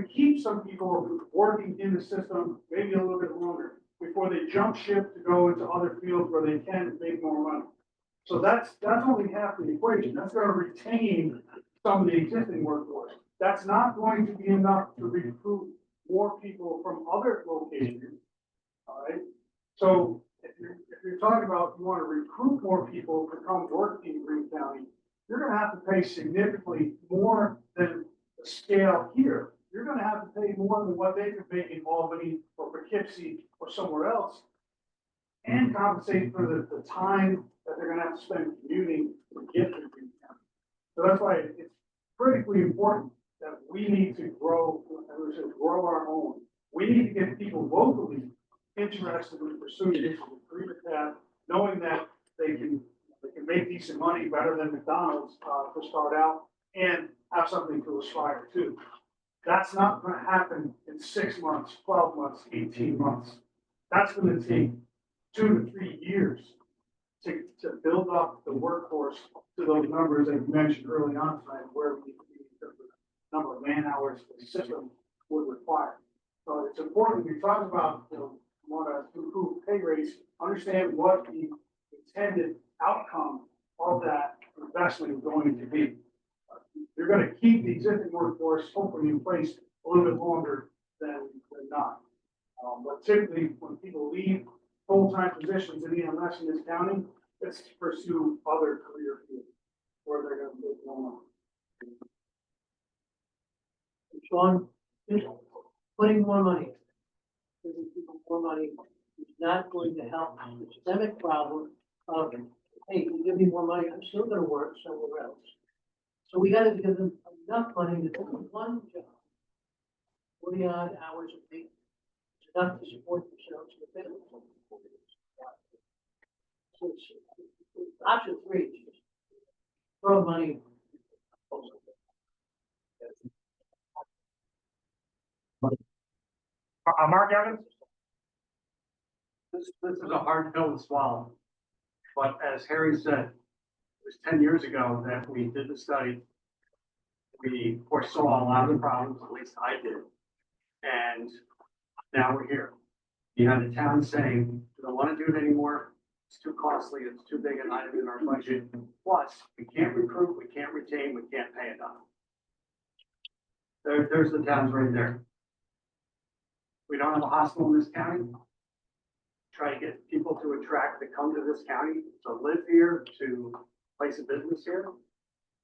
keep some people working in the system maybe a little bit longer before they jump ship to go into other fields where they can make more money. So that's only half the equation. That's gonna retain some of the existing workforce. That's not going to be enough to recruit more people from other locations. All right? So if you're talking about you want to recruit more people to come work in Greene County, you're gonna have to pay significantly more than the scale here. You're gonna have to pay more than what they could make in Albany or Poughkeepsie or somewhere else. And compensate for the time that they're gonna have to spend commuting to get to Greene County. So that's why it's critically important that we need to grow, as we said, grow our own. We need to get people locally interested in pursuing this career path, knowing that they can make decent money better than McDonald's, to start out and have something to aspire to. That's not gonna happen in 6 months, 12 months, 18 months. That's gonna take 2 to 3 years to build up the workforce to those numbers that you mentioned early on tonight, where we need to be in terms of the number of man hours the system would require. So it's important, we talk about, want to improve pay rates, understand what the intended outcome of that investment is going to be. You're going to keep the existing workforce hopefully in place a little bit longer than not. But typically, when people leave full-time positions in EMS in this county, it's to pursue other career fields where they're going to make more money. Sean, just putting more money, giving people more money is not going to help the systemic problem of, hey, you give me more money, I'm still gonna work somewhere else. So we gotta give them enough money to do one job, 40 odd hours a week, it's enough to support themselves and their families. So it's option 3, is just throw money. Mark Evans? This is a hard pill to swallow. But as Harry said, it was 10 years ago that we did the study. We foresaw a lot of the problems, at least I did. And now we're here. You have the town saying, we don't want to do it anymore. It's too costly. It's too big an item in our budget. Plus, we can't recruit, we can't retain, we can't pay enough. There's the towns right there. We don't have a hospital in this county. Try to get people to attract to come to this county, to live here, to place a business here.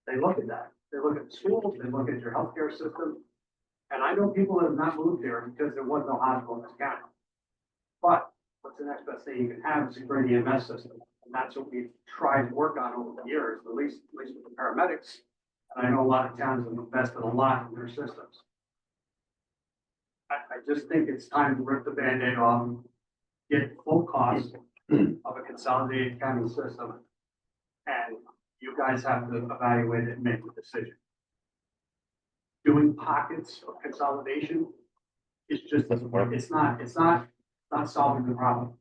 They look at that. They look at the schools, they look at your healthcare system. And I know people that have not moved here because there was no hospital in this county. But what's the next best thing you can have is a great EMS system. And that's what we've tried to work on over the years, at least with the paramedics. And I know a lot of towns have invested a lot in their systems. I just think it's time to rip the Band-Aid off, get full cost of a consolidated county system. And you guys have to evaluate it and make a decision. Doing pockets of consolidation is just, it's not solving the problem.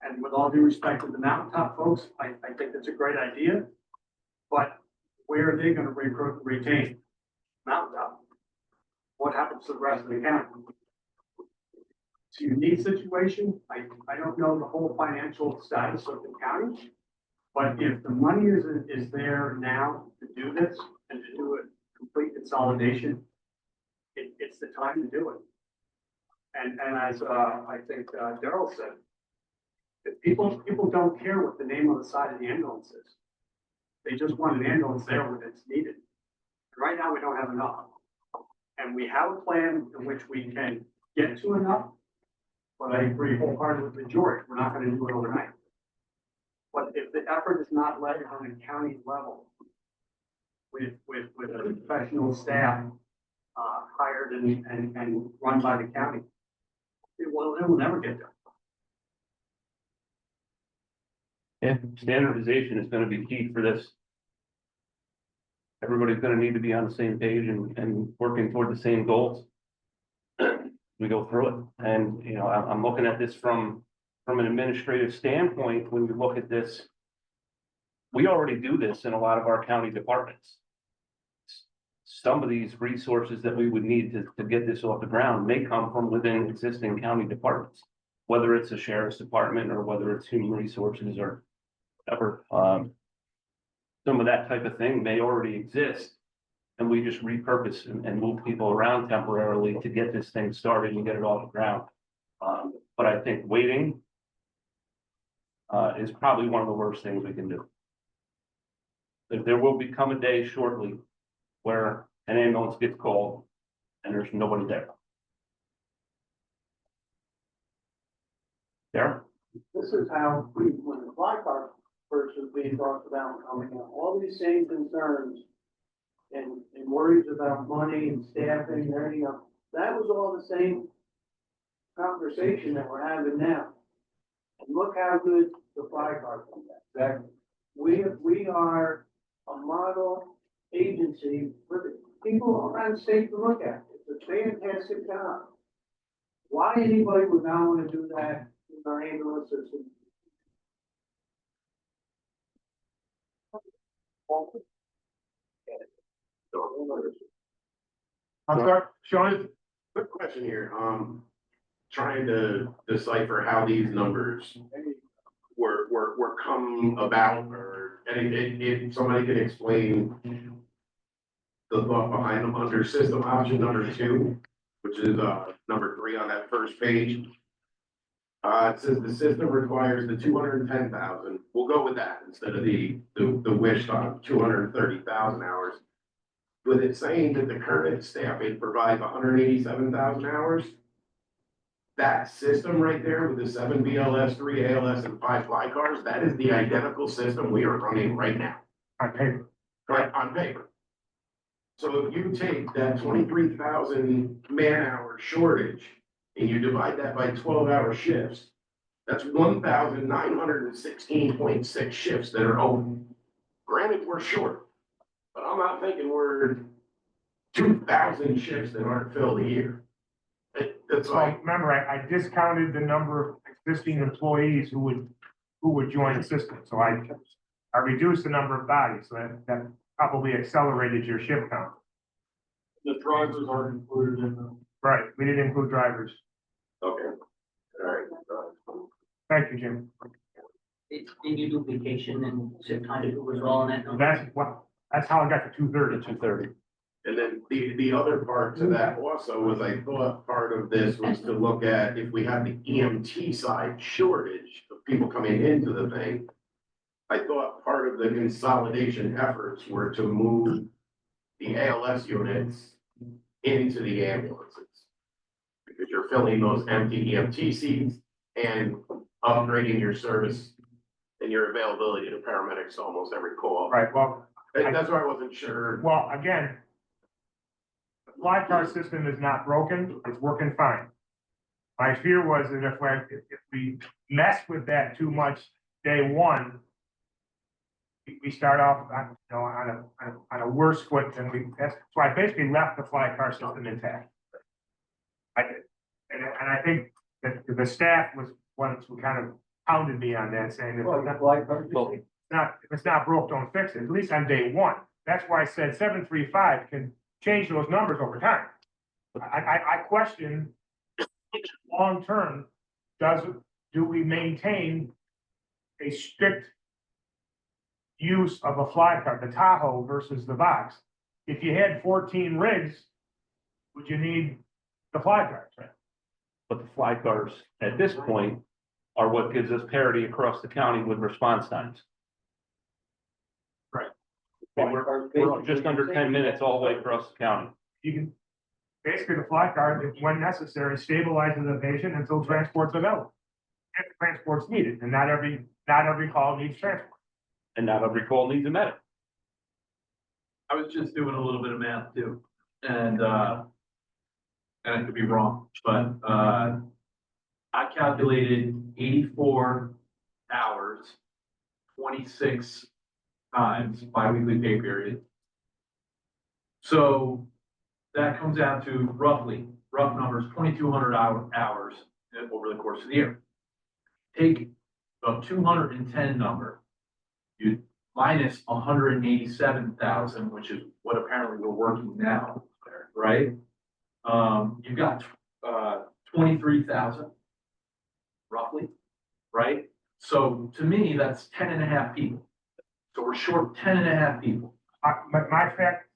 And with all due respect to the mountaintop folks, I think it's a great idea. But where are they gonna recruit and retain? Mountaintop. What happens to the rest of the county? It's a unique situation. I don't know the whole financial status of the county. But if the money is there now to do this and to do a complete consolidation, it's the time to do it. And as I think Daryl said, if people don't care what the name on the side of the ambulance is. They just want an ambulance there when it's needed. And right now, we don't have enough. And we have a plan in which we can get to enough. But I agree wholeheartedly with George, we're not gonna do it overnight. But if the effort is not led on a county level, with a professional staff, hired and run by the county. It will never get there. Yeah, standardization is gonna be key for this. Everybody's gonna need to be on the same page and working toward the same goals. We go through it, and, you know, I'm looking at this from an administrative standpoint, when you look at this. We already do this in a lot of our county departments. Some of these resources that we would need to get this off the ground may come from within existing county departments. Whether it's a sheriff's department or whether it's human resources or whatever, some of that type of thing may already exist. And we just repurpose and move people around temporarily to get this thing started and get it off the ground. But I think waiting is probably one of the worst things we can do. There will become a day shortly where an ambulance gets called and there's nobody there. There, This is how, when the fly car first was being talked about coming out, all these same concerns and worries about money and staffing and everything else, that was all the same conversation that we're having now. And look how good the fly car comes out. Exactly. We are a model agency for the people around the state to look at. It's a fantastic job. Why anybody would not want to do that in our ambulance system? I'm sorry, Sean, Quick question here, trying to decipher how these numbers were come about, or if somebody could explain the thought behind them under system option number 2, which is, number 3 on that first page. It says the system requires the 210,000, we'll go with that instead of the wish on 230,000 hours. With it saying that the current staffing provides 187,000 hours. That system right there with the 7 BLS, 3 ALS, and 5 fly cars, that is the identical system we are running right now, on paper. right, on paper. So if you take that 23,000 man-hour shortage and you divide that by 12-hour shifts, that's 1,916.6 shifts that are open. Granted, we're short. But I'm not thinking we're 2,000 shifts that aren't filled a year. That's So like, remember, I discounted the number of existing employees who would join the system. So I reduced the number of bodies, so that probably accelerated your shift count. The drivers aren't included in the. Right, we didn't include drivers. okay, all right. Thank you, Jim. Did you do vacation and sick time, it was all in that number? That's how I got to 230. 230. And then the other part to that also was I thought part of this was to look at if we have the EMT side shortage of people coming into the thing. I thought part of the consolidation efforts were to move the ALS units into the ambulances. Because you're filling those empty EMT seats and upgrading your service and your availability to paramedics to almost every call. Right, well, And that's why I wasn't sure. well, again, the fly car system is not broken, it's working fine. My fear was that if we mess with that too much day one, we start off on a worse foot than so I basically left the fly car system intact. I did, and I think that the staff was ones who kind of pounded me on that, saying that Well, that's why, if it's not broke, don't fix it, at least on day one. That's why I said 735 can change those numbers over time. I question, long-term, do we maintain a strict use of a fly car, the Tahoe versus the Vox? If you had 14 rigs, would you need the fly cars? But the fly cars at this point are what gives us parity across the county with response times. Right. We're just under 10 minutes all the way across the county. You can, basically the fly car, when necessary, stabilizes the patient until transport's available. If transport's needed, and not every call needs transport. And not every call needs a medic. I was just doing a little bit of math too, and I could be wrong, but, I calculated 84 hours, 26 times biweekly pay period. So that comes out to roughly, rough numbers, 2,200 hours over the course of the year. Take the 210 number, you minus 187,000, which is what apparently we're working now, right? You've got 23,000 roughly, right? So to me, that's 10 and a half people. So we're short 10 and a half people. My fact,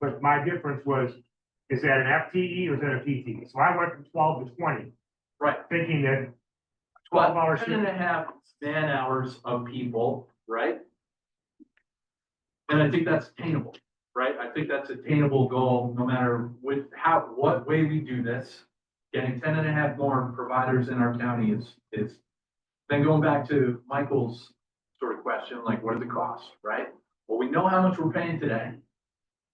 but my difference was, is that an FTE or is that a PT? So I went from 12 to 20, Right. thinking that But 12 hours. 10 and a half man hours of people, right? And I think that's attainable, right? I think that's attainable goal, no matter what way we do this. Getting 10 and a half more providers in our county is, then going back to Michael's sort of question, like, what does it cost, right? Well, we know how much we're paying today.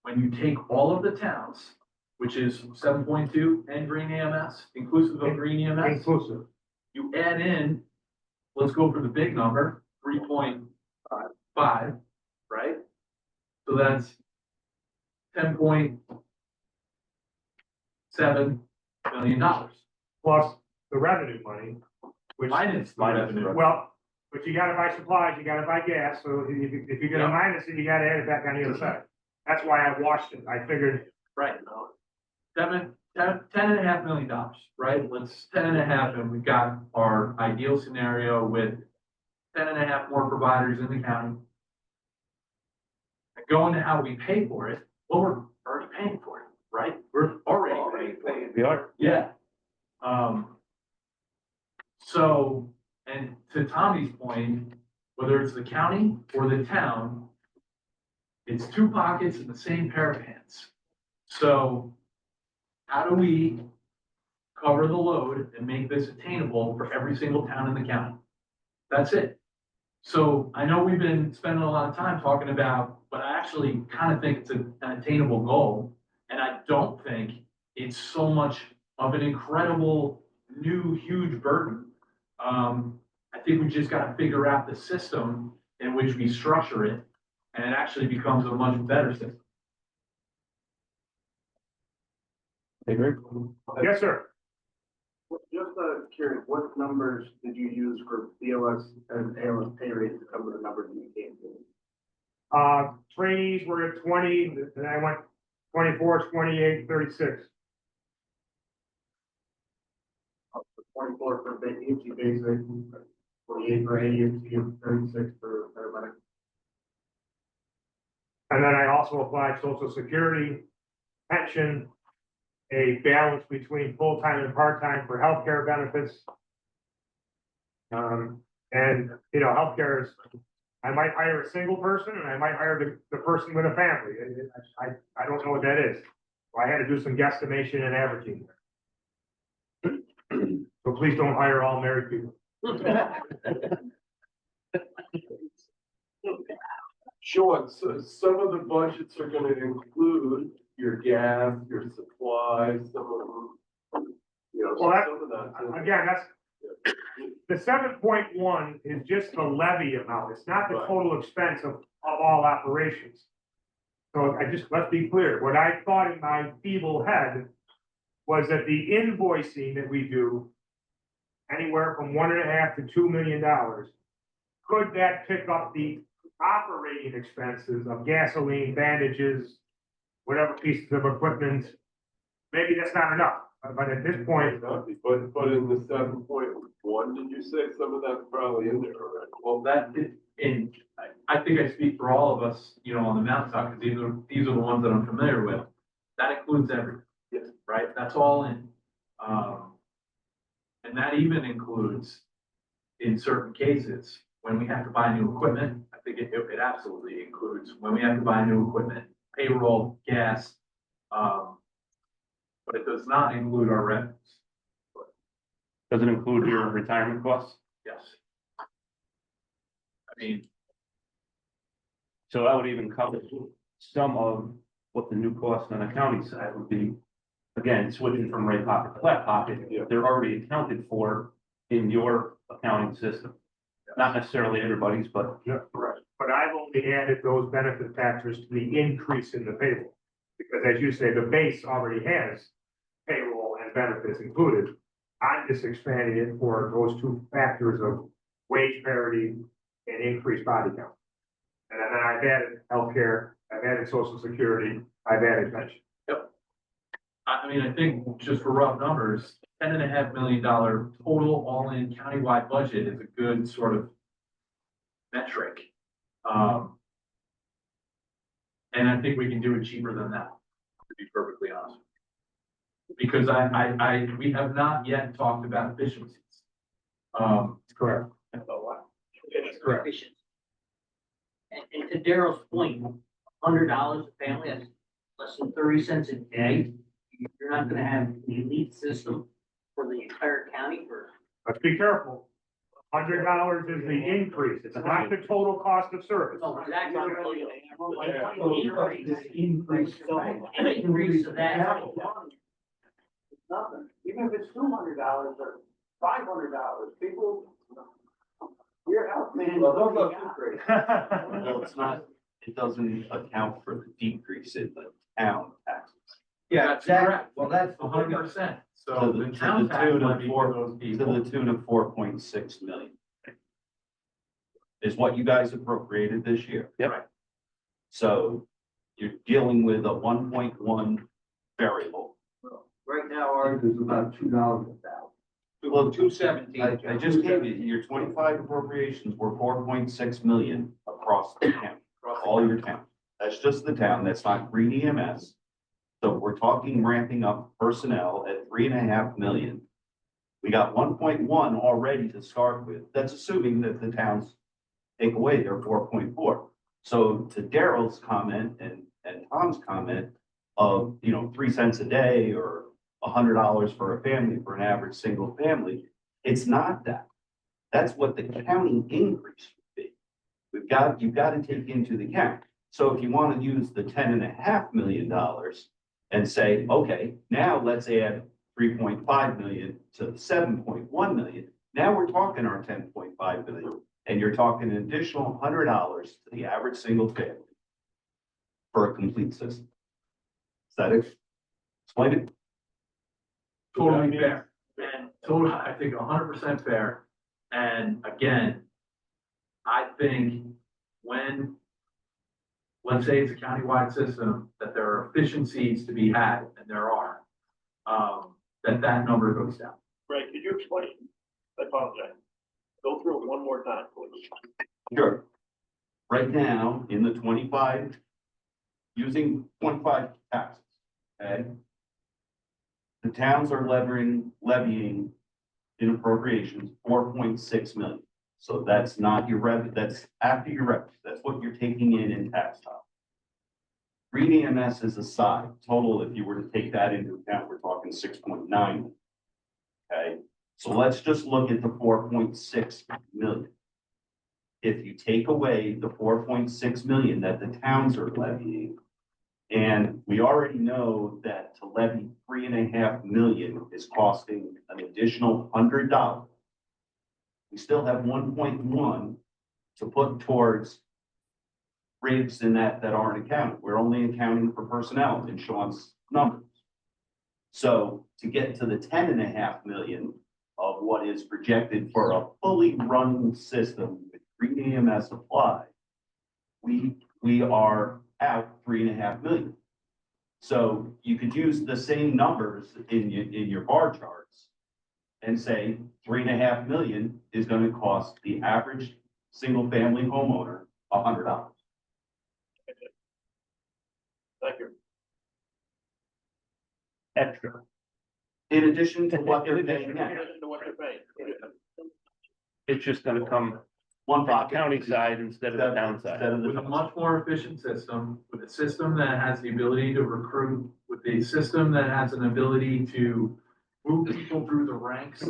When you take all of the towns, which is 7.2 and Greene EMS, inclusive of Greene EMS. Inclusive. You add in, let's go for the big number, 3.5, right? So that's $10.7 million. Plus the revenue money, which, Minus the revenue. well, but you gotta buy supplies, you gotta buy gas, so if you're gonna Yeah. minus it, you gotta add it back on the other side. That's why I washed it. I figured, Right. 10.5 million dollars, right? Let's 10 and a half, and we've got our ideal scenario with 10 and a half more providers in the county. And going to how we pay for it, well, we're already paying for it, right? We're already paying for it. We are. Yeah. So, and to Tommy's point, whether it's the county or the town, it's two pockets in the same pair of pants. So how do we cover the load and make this attainable for every single town in the county? That's it. So I know we've been spending a lot of time talking about, but I actually kind of think it's an attainable goal. And I don't think it's so much of an incredible, new, huge burden. I think we just got to figure out the system in which we structure it, and it actually becomes a much better system. Agree? yes, sir. Just curious, what numbers did you use for BLS and ALS pay rates to come to the numbers you came to? Trainees were at 20, and I went 24, 28, 36. 24 for EMT basic, 48 for AEMT, and 36 for paramedic. And then I also applied social security, pension, a balance between full-time and part-time for healthcare benefits. And, you know, healthcare is, I might hire a single person and I might hire the person with a family. I don't know what that is. So I had to do some guesstimation and averaging. So please don't hire all married people. Sean, so some of the budgets are gonna include your gas, your supplies, some of them, you know, Well, that- some of that. Again, that's, the 7.1 is just the levy amount. It's not the Right. total expense of all operations. So let's be clear, what I thought in my feeble head was that the invoicing that we do, anywhere from $1.5 to $2 million, could that pick up the operating expenses of gasoline, bandages, whatever pieces of equipment? Maybe that's not enough, but at this point, But in the 7.1, did you say some of that's probably in there already? Well, I think I speak for all of us, you know, on the mountaintop, because these are the ones that I'm familiar with. That includes everything. Yes. Right? That's all in. And that even includes, in certain cases, when we have to buy new equipment. I think it absolutely includes when we have to buy new equipment, payroll, gas. But it does not include our revenues. Does it include your retirement costs? Yes. I mean, So that would even cover some of what the new cost on the county side would be. Again, switching from right pocket to left pocket, they're already accounted for in your accounting system. Not necessarily everybody's, but But I've only added those benefit factors to the increase in the payroll. Because as you say, the base already has payroll and benefits included. I'm just expanding it for those two factors of wage parity and increased body count. And then I've added healthcare, I've added social security, I've added pension. I mean, I think just for rough numbers, $10.5 million total all-in countywide budget is a good sort of metric. And I think we can do it cheaper than that, to be perfectly honest. Because we have not yet talked about efficiencies. Correct. Correct. Efficient. And to Daryl's point, $100 a family, that's less than 30 cents a day. You're not gonna have an elite system for the entire county for. Let's be careful. $100 is the increase. It's not the total cost of service. No, exactly. Increase. Increase of that. Nothing, even if it's $200 or $500, people, your health man. Well, it's not, it doesn't account for the decrease in the town taxes. Yeah, That's exactly. correct. Well, that's 100%. So To the the town tax tune of levy for those people. to the tune of 4.6 million. Is what you guys appropriated this year. Yep. Right. So you're dealing with a 1.1 variable. Right now, ours is about $2 a thousand. Well, 217. I just gave you, your 25 appropriations were 4.6 million across the town, all your towns. That's just the town, that's not Greene EMS. So we're talking ramping up personnel at 3.5 million. We got 1.1 already to start with. That's assuming that the towns take away their 4.4. So to Daryl's comment and Tom's comment of, 3 cents a day or $100 for a family for an average single family, it's not that. That's what the county increase would be. You've got to take into the account. So if you want to use the $10.5 million and say, okay, now let's add 3.5 million to 7.1 million. Now we're talking our 10.5 million, and you're talking an additional $100 to the average single family for a complete system. Is that it? Explain it. Totally fair. And totally, I think 100% fair. And again, I think when, let's say it's a countywide system, that there are efficiencies to be had, and there are, that number goes down. Right, could you explain? I apologize. Go through it one more time, please. Sure. Right now, in the 25, using 25 taxes, okay? The towns are levying in appropriations 4.6 million. So that's not your revenue, that's after your revenue, that's what you're taking in tax dollars. Greene EMS is aside, total, if you were to take that into account, we're talking 6.9. Okay, so let's just look at the 4.6 million. If you take away the 4.6 million that the towns are levying, and we already know that to levy 3.5 million is costing an additional $100. We still have 1.1 to put towards ribs and that aren't accounted. We're only accounting for personnel in Sean's numbers. So to get to the 10.5 million of what is projected for a fully running system with Greene EMS applied, we are out 3.5 million. So you could use the same numbers in your bar charts and say 3.5 million is going to cost the average single family homeowner $100. Thank you. extra. In addition to what they're paying now. To what you're paying. It's just gonna come One from the pocket. county side instead of the town side. Instead of With a the, much more efficient system, with a system that has the ability to recruit, with a system that has an ability to move people through the ranks,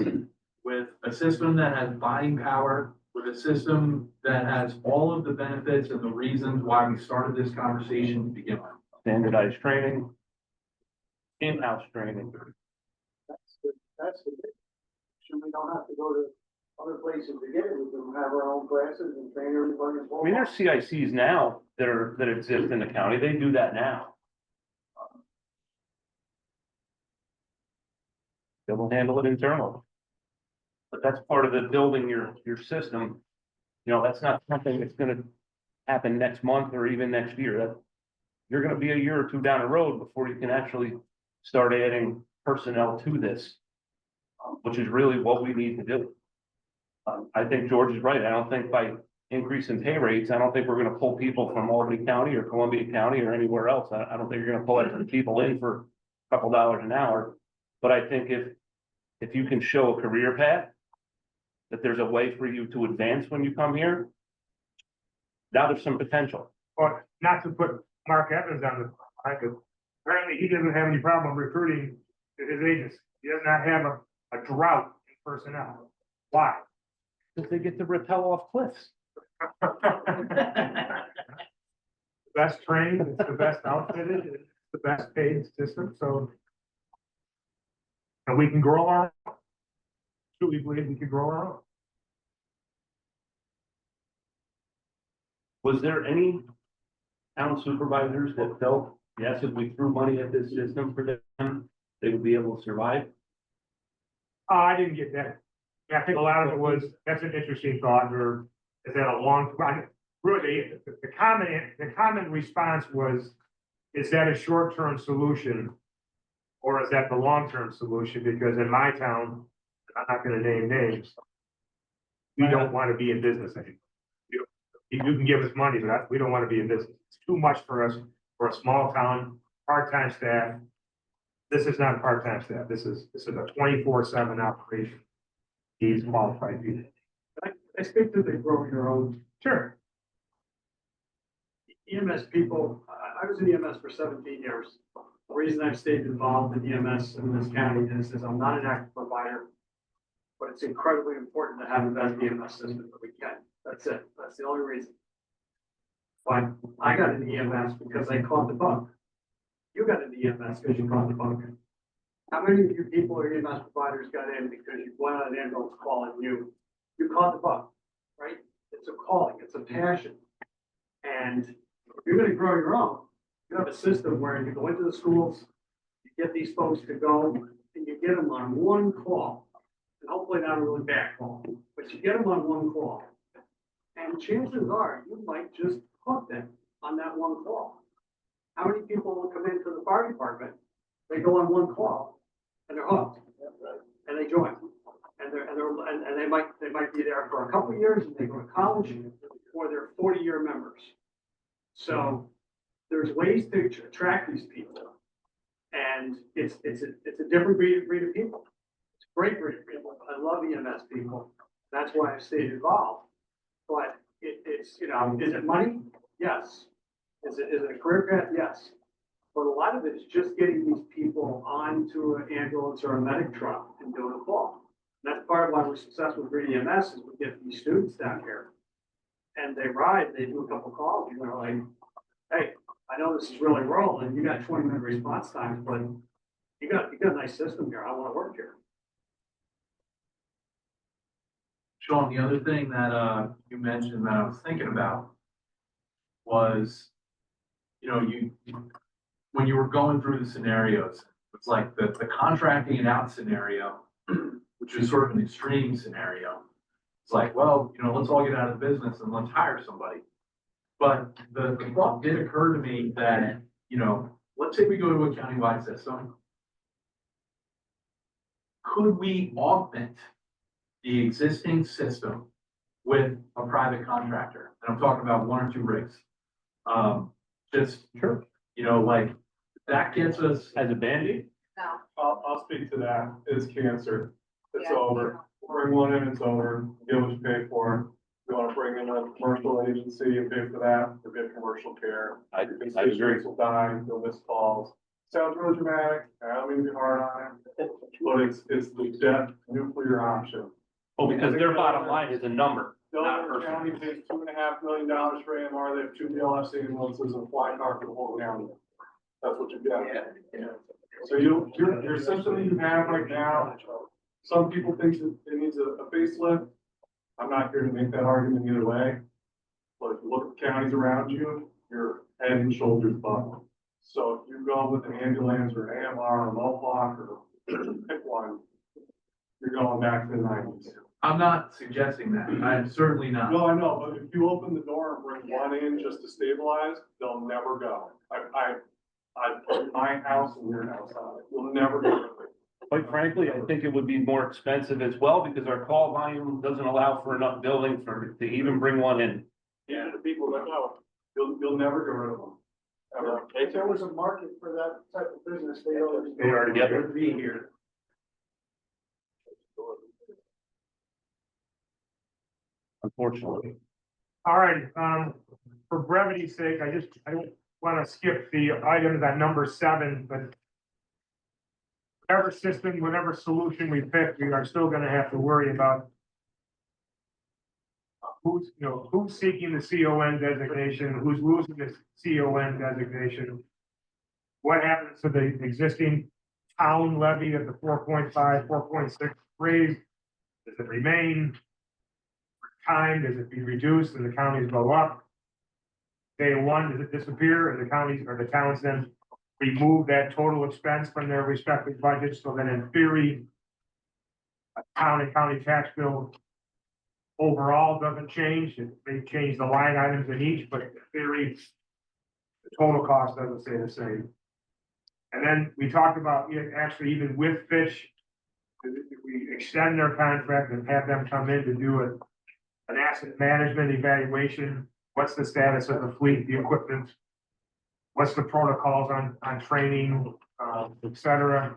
with a system that has buying power, with with a system that has all of the benefits and the reasons why we started this conversation to begin with. Standardized training, in-house training. That's the big, so we don't have to go to other places to get it, we can have our own classes and train everybody. I mean, there's CICs now that exist in the county, they do that now. They will handle it internally. But that's part of the building your system. You know, that's not something that's gonna happen next month or even next year. That you're gonna be a year or two down the road before you can actually start adding personnel to this, which is really what we need to do. I think George is right. I don't think by increasing pay rates, I don't think we're gonna pull people from Albany County or Columbia County or anywhere else. I don't think you're gonna pull extra people in for a couple dollars an hour. But I think if you can show a career path, that there's a way for you to advance when you come here, now there's some potential. But not to put Mark Evans on the, apparently he doesn't have any problem recruiting to his agents. He does not have a drought in personnel. Why? Because they get to rappel off cliffs. Best trained, it's the best outfitted, it's the best paid system, so. And we can grow our own. Truly believe we can grow our own. Was there any town supervisors that felt, yes, if we threw money at this system for them, they would be able to survive? I didn't get that. Yeah, I think a lot of it was, that's an interesting thought, or is that a long, really, the common response was, is that a short-term solution? Or is that the long-term solution? Because in my town, I'm not gonna name names, we don't wanna be in business anymore. You can give us money, but we don't wanna be in business. It's too much for us, for a small town, part-time staff. This is not part-time staff. This is a 24/7 operation. These qualified people. I speak to the grow your own. Sure. EMS people, I was in EMS for 17 years. The reason I've stayed involved in EMS in this county is I'm not an active provider, but it's incredibly important to have the best EMS system that we can. That's it. That's the only reason. But I got into EMS because I caught the bug. You got into EMS because you caught the bug. How many of you people or EMS providers got in because you went on an ambulance call and you caught the bug, right? It's a calling, it's a passion. And if you're gonna grow your own, you have a system where you go into the schools, you get these folks to go, and you get them on one call. And hopefully not a really bad call, but you get them on one call. And chances are, you might just hook them on that one call. How many people will come in from the fire department? They go on one call, and they're hooked, and they join. And they might be there for a couple of years, and they go to college, or they're 40-year members. So there's ways to attract these people. And it's a different breed of people. It's a great breed of people. I love EMS people. That's why I've stayed involved. But it's, you know, is it money? Yes. Is it a career path? Yes. But a lot of it is just getting these people onto an ambulance or a medic truck and doing a call. And that's part of why we're successful with Greene EMS is we get these students down here. And they ride, they do a couple calls, and they're like, hey, I know this is really rural and you got 20-minute response times, but you got a nice system here. I want to work here. Sean, the other thing that, you mentioned that I was thinking about was, you know, when you were going through the scenarios, it's like the contracting it out scenario, which is sort of an extreme scenario. It's like, well, you know, let's all get out of the business and let's hire somebody. But the thought did occur to me that, you know, let's say we go to a countywide system. Could we augment the existing system with a private contractor? And I'm talking about 1 or 2 rigs. Just, Sure. you know, like that gets us As a Band-Aid? No. I'll speak to that. It's cancer. It's Yeah. over. Bring one in, it's over. Get what you pay for. You wanna bring in a commercial agency and pay for that, you'll get commercial care. I Your agree. constituents will die, you'll miss calls. Sounds really dramatic, I don't mean to be hard on it, but it's the death nuclear option. Oh, because their bottom line is a number, not a Delaware person. County pays $2.5 million for AMR, they have 2 BLS ambulances and a fly car for the whole county. That's what you get. So your system that you have right now, some people think that it needs a facelift. I'm not here to make that argument either way. But if you look at the counties around you, you're head and shoulders above. So if you go with an ambulance or an AMR or a Moflock or pick one, you're going back to the 90s. I'm not suggesting that. I'm certainly not. No, I know, but if you open the door and bring one in just to stabilize, they'll never go. I put my house and your house on it. We'll never go. Quite frankly, I think it would be more expensive as well, because our call volume doesn't allow for enough building to even bring one in. Yeah, the people that know, you'll never get rid of them. Ever. If there was a market for that type of business, they already. Together. Be here. Unfortunately. All right, for brevity's sake, I don't wanna skip the items at number 7, but whatever system, whatever solution we pick, we are still gonna have to worry about who's seeking the CON designation, who's losing the CON designation. What happens to the existing town levy of the 4.5, 4.6 raise? Does it remain? Time, does it be reduced and the counties go up? Day one, does it disappear and the counties or the towns then remove that total expense from their respective budgets? So then in theory, a town and county tax bill overall doesn't change. It may change the line items in each, but in theory, the total cost doesn't stay the same. And then we talked about, actually, even with Fish, if we extend their contract and have them come in to do an asset management evaluation, what's the status of the fleet, the equipment? What's the protocols on training, et cetera?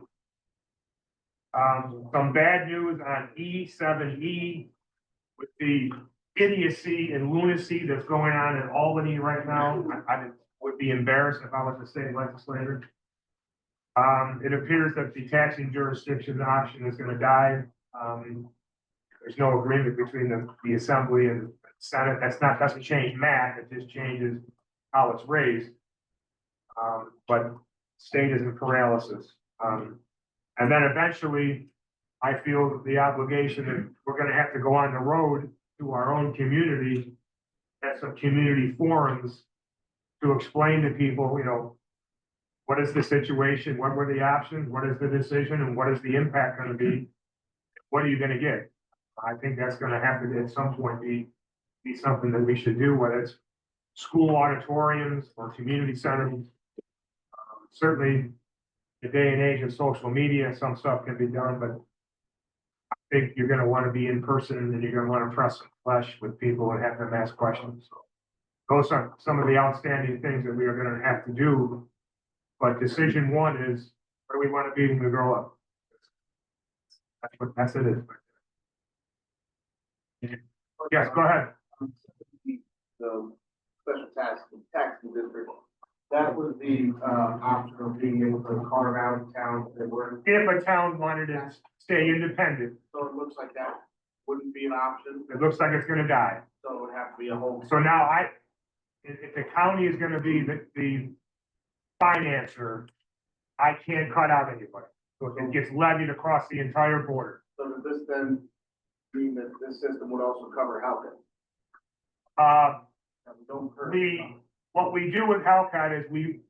Some bad news on E7E with the idiocy and lunacy that's going on in Albany right now. I would be embarrassed if I was a state legislator. It appears that the taxing jurisdiction option is gonna die. There's no agreement between the Assembly and Senate. Doesn't change math, it just changes how it's raised. But state is in paralysis. And then eventually, I feel the obligation that we're gonna have to go on the road to our own community, at some community forums to explain to people, what is the situation, what were the options, what is the decision, and what is the impact gonna be? What are you gonna get? I think that's gonna have to, at some point, be something that we should do, whether it's school auditoriums or community centers. Certainly, the day and age of social media, some stuff can be done, but I think you're gonna wanna be in person and you're gonna wanna press flesh with people and have them ask questions. So those are some of the outstanding things that we are gonna have to do. But decision one is, where do we wanna be when we grow up? That's it is. Yes, go ahead. The special taxing district, that was the option of being able to carve out towns that were. If a town wanted to stay independent, So it looks like that wouldn't be an option, it looks like it's gonna die. so it would have to be a whole. So now if the county is gonna be the financer, I can't cut out anybody. So it gets levied across the entire border. So does this then mean that this system would also cover housing? What we do with Hellcat is we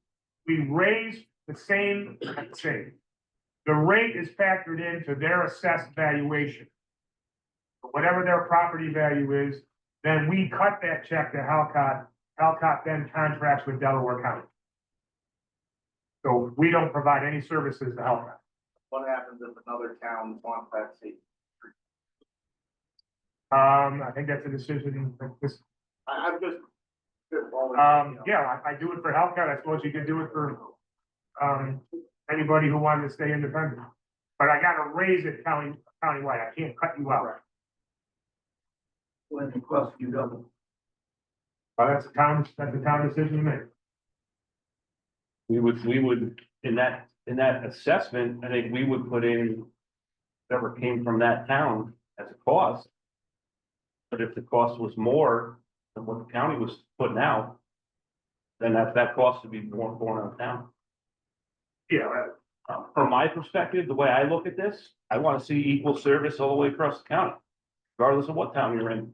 raise the same. The rate is factored into their assessed valuation. Whatever their property value is, then we cut that check to Hellcat. Hellcat then contracts with Delaware County. So we don't provide any services to Hellcat. What happens if another town wants that seat? I think that's a decision that this, I'm just. yeah, I do it for Hellcat. I suppose you could do it for, anybody who wanted to stay independent. But I gotta raise it countywide. I can't cut you out. When it costs you double. But that's a town decision to make. We would, in that assessment, I think we would put in whatever came from that town as a cost. But if the cost was more than what the county was putting out, then that cost would be more borne on the town. Yeah, From my perspective, the way I look at this, I want to see equal service all the way across the county, regardless of what town you're in.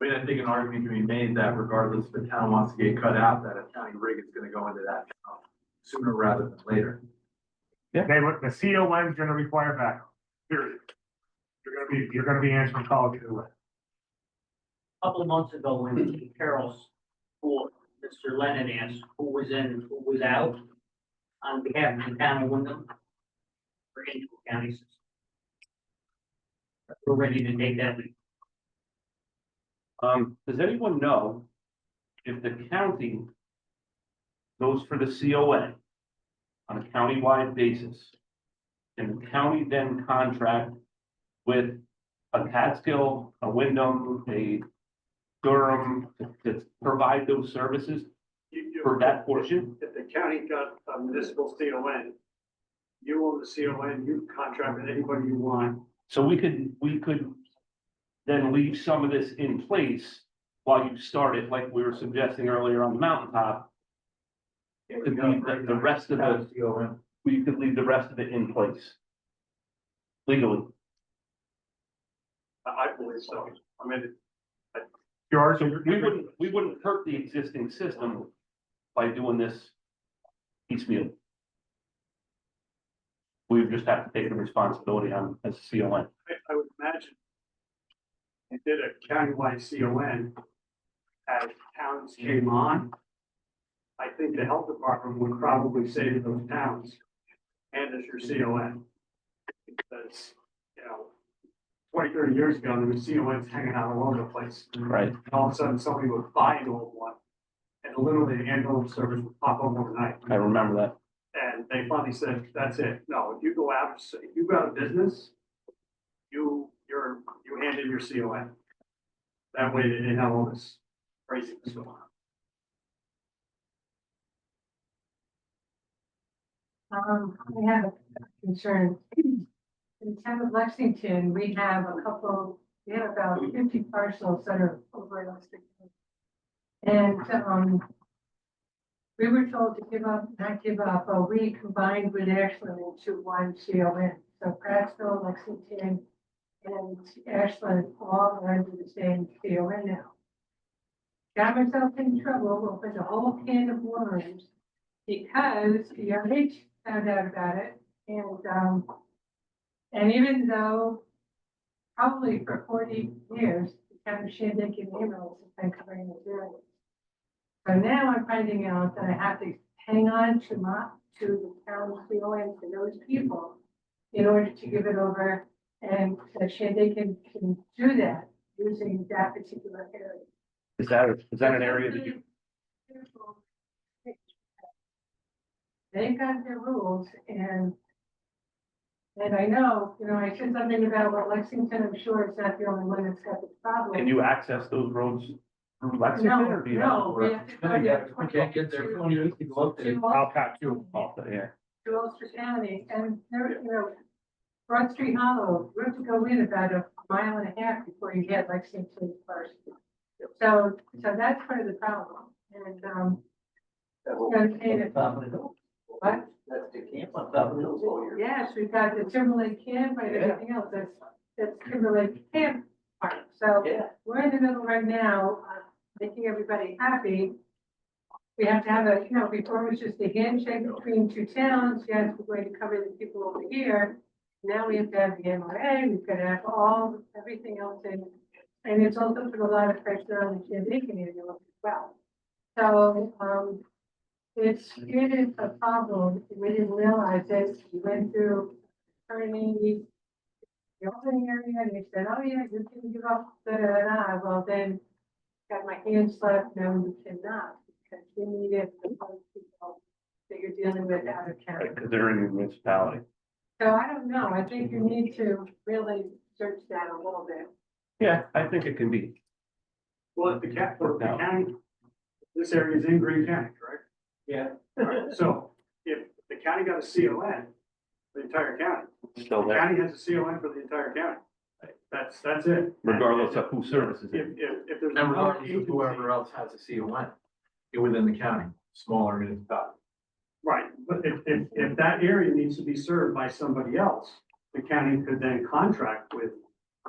I mean, I think an argument can be made that regardless if the town wants to get cut out, that a county rig is gonna go into that sooner rather than later. the CON is gonna require backup, period. You're gonna be answering calls either way. Couple of months ago, when Chief Carroll's for Mr. Lennon asked who was in and who was out on behalf of the town of Wyndham for Angel County system. We're ready to take that lead. Does anyone know if the county goes for the COA on a countywide basis? And the county then contract with a Catskill, a Wyndham, a Durham to provide those services for that portion? If the county got a municipal CON, you own the CON, you contract with anybody you want. So we could then leave some of this in place while you start it, like we were suggesting earlier on the mountaintop. It could leave the rest of the, we could leave the rest of it in place legally. I believe so. I mean, George, So we wouldn't hurt the existing system by doing this piecemeal. We would just have to take the responsibility on as a CON. I would imagine you did a countywide CON as towns came on. I think the health department would probably say to those towns, hand us your CON. Because, 20, 30 years ago, there was CONs hanging out all over the place. Right. And all of a sudden, somebody would buy an old one, and literally the ambulance service would pop up overnight. I remember that. And they finally said, that's it. No, if you go out, if you've got a business, you hand in your CON. That way they didn't have all this craziness going on. I have a concern. In the town of Lexington, we have about 50 parcels that are over in Lexington. And, we were told to not give up, but we combined with Ashland into one CON. So Prattsville, Lexington, and Ashland all are under the same CON now. Got myself in trouble, opened a whole can of worms because the RH found out about it. And even though probably for 40 years, the town of Shandaken ambulance has been covering this area. So now I'm finding out that I have to hang on to the town's CON for those people in order to give it over, and that Shandaken can do that using that particular area. Is that an area that you, They've got their rules, and I know, I said something about Lexington, I'm sure it's not the only one that's got the problem. can you access those roads through Lexington or do you have? No, we have to go to. We can't get there, we need to go up there. Alcott too. Yeah. To Ulster County, and there, Broad Street Hollow, you have to go in about a mile and a half before you get Lexington first. So that's part of the problem, and, what? That's the camp on top of the hills all year. Yes, we've got the Timberlake Camp and everything else, that's Timberlake Camp Park, so Yeah. we're in the middle right now, making everybody happy. We have to have before it was just a handshake between two towns, yes, we're going to cover the people over here. Now we have to have the MRA, we've got to have everything else in, and it's also put a lot of pressure on the Shandaken area as well. So, it is a problem, we didn't realize it, we went through attorney, the opening area, and they said, oh yeah, you can give up, well then, got my hands slapped, no, you cannot, because you need it for those people that you're dealing with out of town. Because they're in your municipality. So I don't know, I think you need to really search that a little bit. Yeah, I think it can be. Well, if the county, this area is in Greene County, correct? Yeah. Alright, so if the county got a CON, the entire county. Still The there, county has a CON for the entire county. That's it. regardless of who services If, it. if there's And another regardless of agency. whoever else has a CON within the county, smaller municipality. Right, but if that area needs to be served by somebody else, the county could then contract with,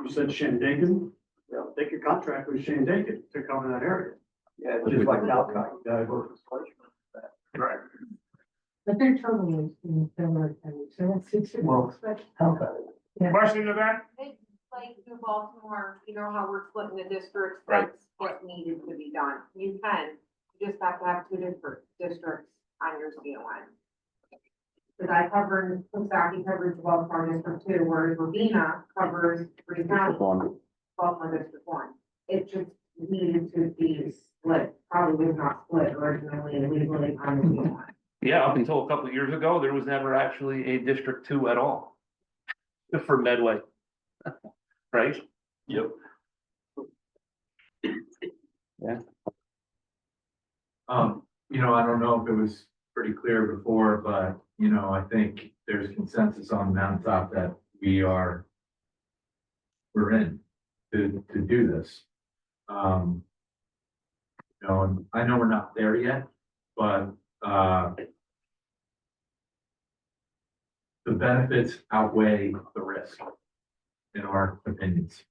you said Shandaken? Yeah, they could contract with Shandaken to cover that area. Yeah, just like Alcott, you gotta go to the legislature. Right. But they're totally in Fenwick County, so it's. Well, Alcott. Question to that? It's like New Baltimore, you know how we're splitting the districts, Right. that's what needed to be done. You can, you just have to have two different districts on your CON. Because I covered, Coxsackie covers Baltimore District 2, whereas Ravina covers Greene County, Baltimore District 1. It just needed to be split, probably was not split originally and legally on the CON. Yeah, up until a couple of years ago, there was never actually a District 2 at all. For Medway. Right? Yep. I don't know if it was pretty clear before, but, I think there's consensus on the mountaintop that we're in to do this. And I know we're not there yet, but, the benefits outweigh the risk, in our opinions.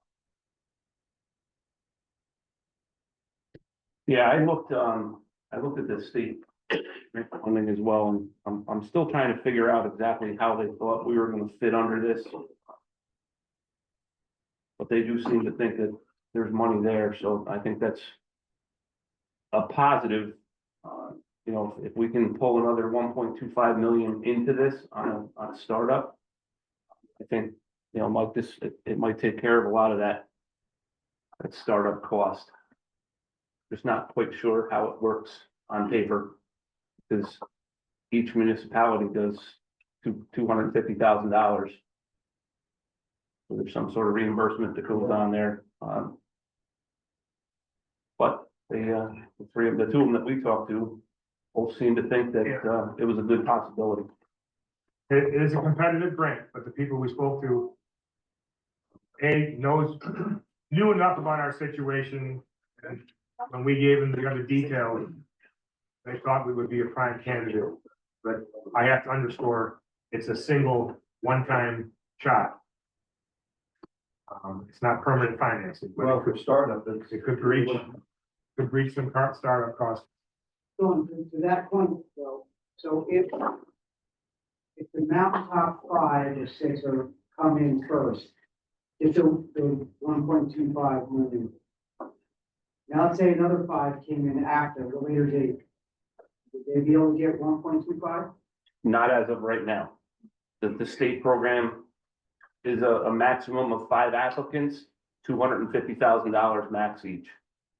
Yeah, I looked at the state funding as well, and I'm still trying to figure out exactly how they thought we were gonna fit under this. But they do seem to think that there's money there, so I think that's a positive. If we can pull another 1.25 million into this on a startup, I think, like this, it might take care of a lot of that startup cost. Just not quite sure how it works on paper, because each municipality does $250,000. So there's some sort of reimbursement that goes on there. But the two of them that we talked to both seem to think that it was a good possibility. It is a competitive grant, but the people we spoke to, knew enough about our situation, and when we gave them the other details, they thought we would be a prime candidate. But I have to underscore, it's a single, one-time shot. It's not permanent financing, but Well, for startup, it could reach some startup costs. So to that point, though, so if the mountaintop 5 or 6 are come in first, if the 1.25 million. Now, let's say another 5 came in after the later date. Would they be able to get 1.25? Not as of right now. The state program is a maximum of 5 applicants, $250,000 max each.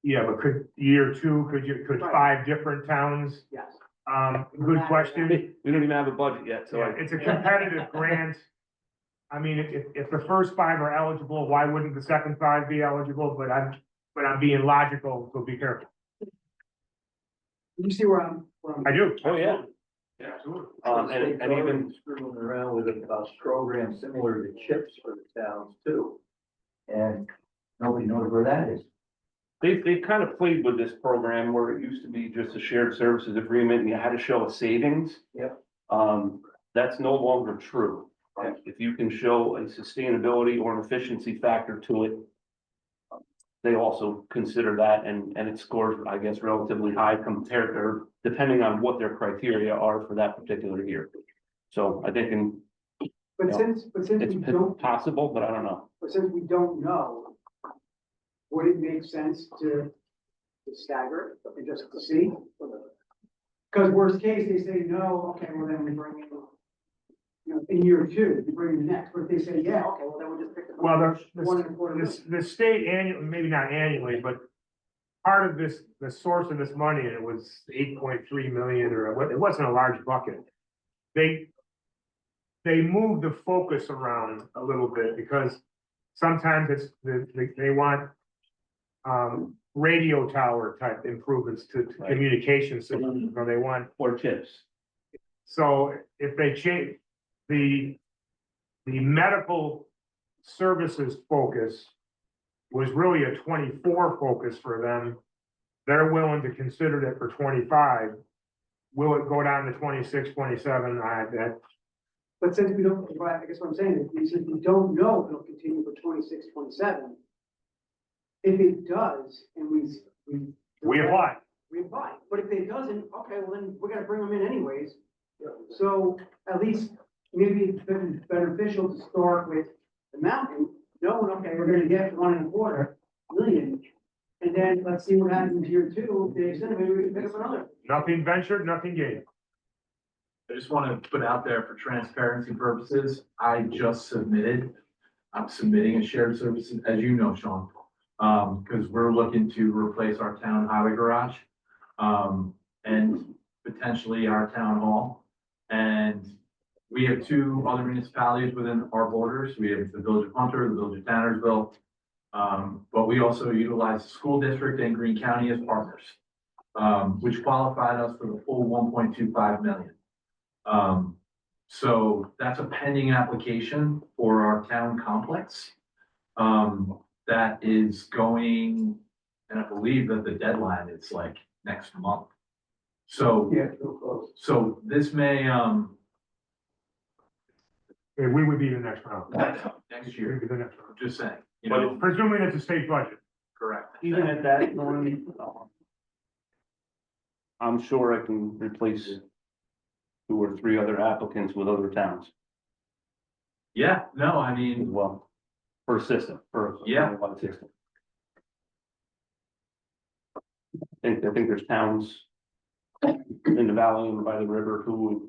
Yeah, but could year 2, could 5 different towns? Yes. Good question. We don't even have a budget yet, so Yeah, it's a competitive grant. I mean, if the first 5 are eligible, why wouldn't the second 5 be eligible? But I'm being logical, so be careful. You see where I'm. I do. Oh, yeah. Absolutely. And even, screwing around with a program similar to CHIPS for the towns too. And nobody knows where that is. they've kind of played with this program where it used to be just a shared services agreement and you had to show a savings. Yep. That's no longer true. If you can show a sustainability or an efficiency factor to it, they also consider that and it scores, I guess, relatively high compared to, depending on what their criteria are for that particular year. So I think But since it's we don't, possible, but I don't know. but since we don't know, would it make sense to stagger it and just to see? Because worst case, they say no, okay, well then we bring in, in year 2, we bring in the next, but if they say, yeah, okay, well then we'll just pick the. Well, $1.25 the state annually, maybe not annually, but part of this, the source of this money, and it was 8.3 million, or it wasn't a large bucket. They moved the focus around a little bit because sometimes they want radio tower type improvements to Right. communication systems, or they want. Or chips. So if they change, the the medical services focus was really a 24 focus for them. They're willing to consider that for 25. Will it go down to 26, 27? That, But since we don't, well, I guess what I'm saying is, since we don't know if it'll continue for 26, 27. If it does, and we apply. we apply, but if it doesn't, okay, well then we're gonna bring them in anyways. So at least maybe it's beneficial to start with the mountain, knowing, okay, we're gonna get 1.25 million. And then let's see what happens year two, if they extend it, maybe we can pick up another. Nothing ventured, nothing gained. I just want to put out there for transparency purposes, I'm submitting a shared services, as you know, Sean. Because we're looking to replace our town highway garage, and potentially our town hall. And we have 2 other municipalities within our borders. We have the village of Hunter, the village of Tannersville. But we also utilize the school district and Greene County as partners, which qualified us for the full 1.25 million. So that's a pending application for our town complex. That is going, and I believe that the deadline is like next month. So, Yeah, real close. so this may, And we would be the next round. next We'd year, be the next round. I'm just saying, you But know, Presuming it's a state budget. correct. Even at that, Norm, I'm sure I can replace 2 or 3 other applicants with other towns Yeah, no, I as mean, well. For a system, for a Yeah. countywide system. I think there's towns in the valley and by the river who would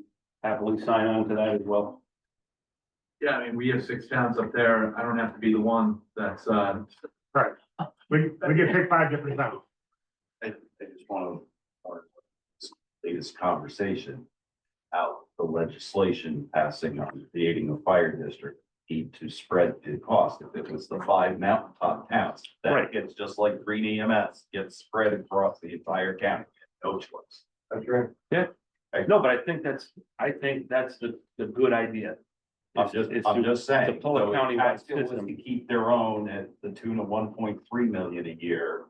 happily sign on to that as well. yeah, I mean, we have 6 towns up there. I don't have to be the one that's, We get picked 5 different towns. I just want to, lead this conversation out, the legislation passing on creating a fire district need to spread the cost. If it was the 5 mountaintop towns, that Right. gets just like Greene EMS gets spread across the entire county, no choice. That's right. No, but I think that's the good idea. I'm It's I'm to- just saying, to pull a so if countywide Catskill was system. to keep their own at the tune of 1.3 million a year.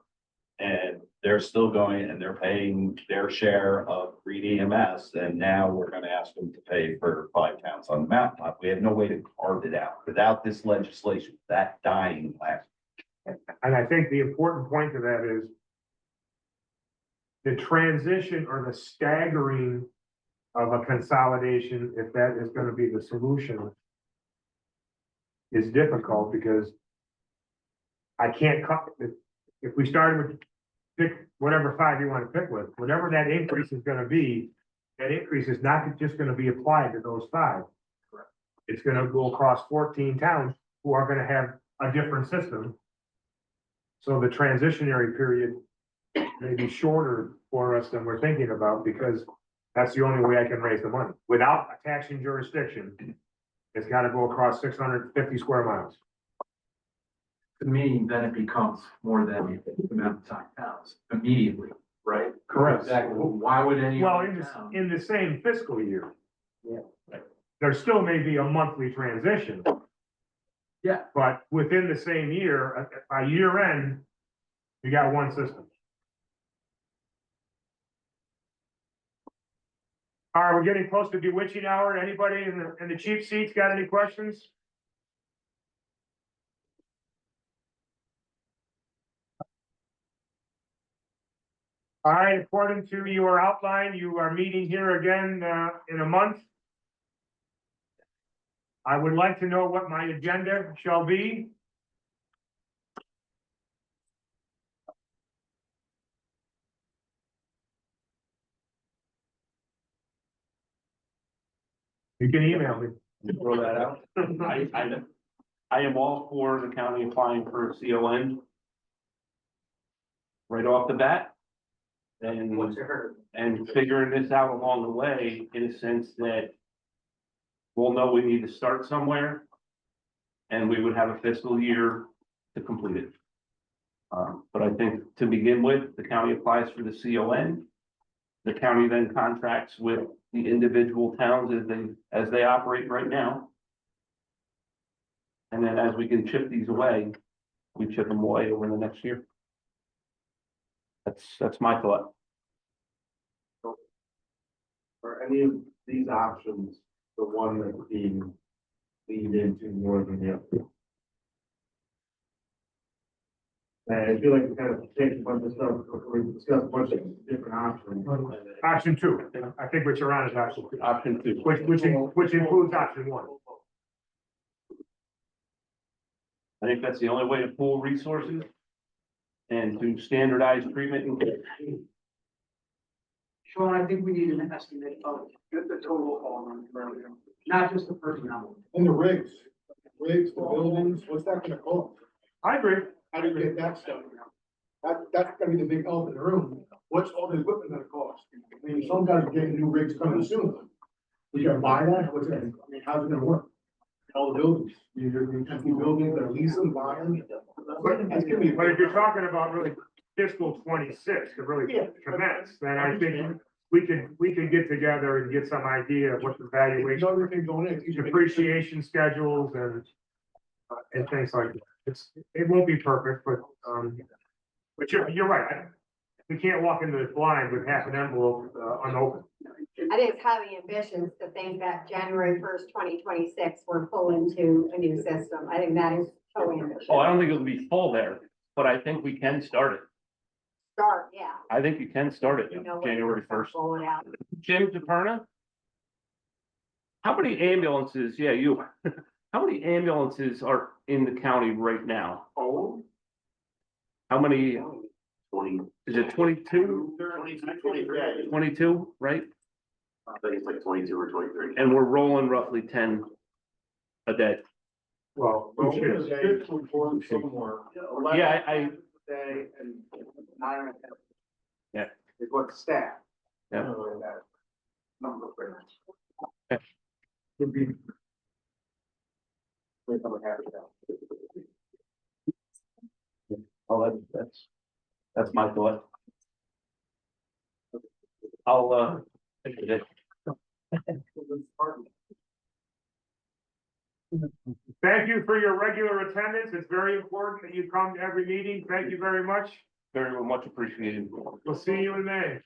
And they're still going and they're paying their share of Greene EMS, and now we're gonna ask them to pay for 5 towns on the mountaintop. We have no way to carve it out without this legislation, that dying last. And I think the important point to that is the transition or the staggering of a consolidation, if that is gonna be the solution, is difficult because I can't cut, if we started with pick whatever 5 you wanna pick with, whatever that increase is gonna be, that increase is not just gonna be applied to those 5. It's gonna go across 14 towns who are gonna have a different system. So the transitionary period may be shorter for us than we're thinking about, because that's the only way I can raise the money. Without a taxing jurisdiction, it's gotta go across 650 square miles. to me, then it becomes more than the mountaintop towns immediately, right? Correct. Exactly. Why would any Well, other town? in the same fiscal year. Yeah. There still may be a monthly transition. Yeah. But within the same year, by year end, you got one system. All right, we're getting close to bewitching hour. Anybody in the cheap seats got any questions? All right, according to your outline, you are meeting here again, in a month. I would like to know what my agenda shall be. You can email me. Throw that out. I am all for the county applying for a CON. Right off the bat. And, What's your hurt? and figuring this out along the way, in a sense that we'll know we need to start somewhere. And we would have a fiscal year to complete it. But I think to begin with, the county applies for the CON. The county then contracts with the individual towns as they operate right now. And then as we can chip these away, we chip them away over the next year. That's my thought. Are any of these options the one that's being leaned into more than the other? I feel like we kind of take a bunch of stuff, we discussed a bunch of different options. Option two, I think what you're on is option two, Option two. which includes option one. I think that's the only way to pool resources and to standardize treatment and care. Sean, I think we need an estimate of the total cost, not just the personnel. And the rigs, the buildings, what's that gonna cost? I agree. How do you get that stuff? That's gonna be the big elephant in the room. What's all the equipment gonna cost? I mean, some guys are getting new rigs coming soon. We gotta buy that, what's it, I mean, how's it gonna work? All the buildings, you're empty buildings, they're leasing, buying. That's gonna be. But if you're talking about really fiscal 26 to really commence, then I think we can get together and get some idea of what the valuation, Everything going in. depreciation schedules and things like that. It won't be perfect, but you're right. We can't walk into the blind with half an envelope unopened. I think it's highly ambitious to think that January 1st, 2026, we're full into a new system. I think that is totally ambitious. Oh, I don't think it'll be full there, but I think we can start it. Start, yeah. I think you can start it You know, what- January 1st. Roll it out. Jim DePerna? How many ambulances, yeah, you, how many ambulances are in the county right now? Oh. How many, 20, is it 22? 23. 22, right? I think it's like 22 or 23. And we're rolling roughly 10 a day. Well, Well, it's good to inform somewhere. Yeah, I, Day and 9.5. Yeah. Is what staff. Yeah. That number. would be oh, that's my thought. I'll, think of it. Thank you for your regular attendance. It's very important that you come to every meeting. Thank you very much. Very much appreciated. We'll see you in May.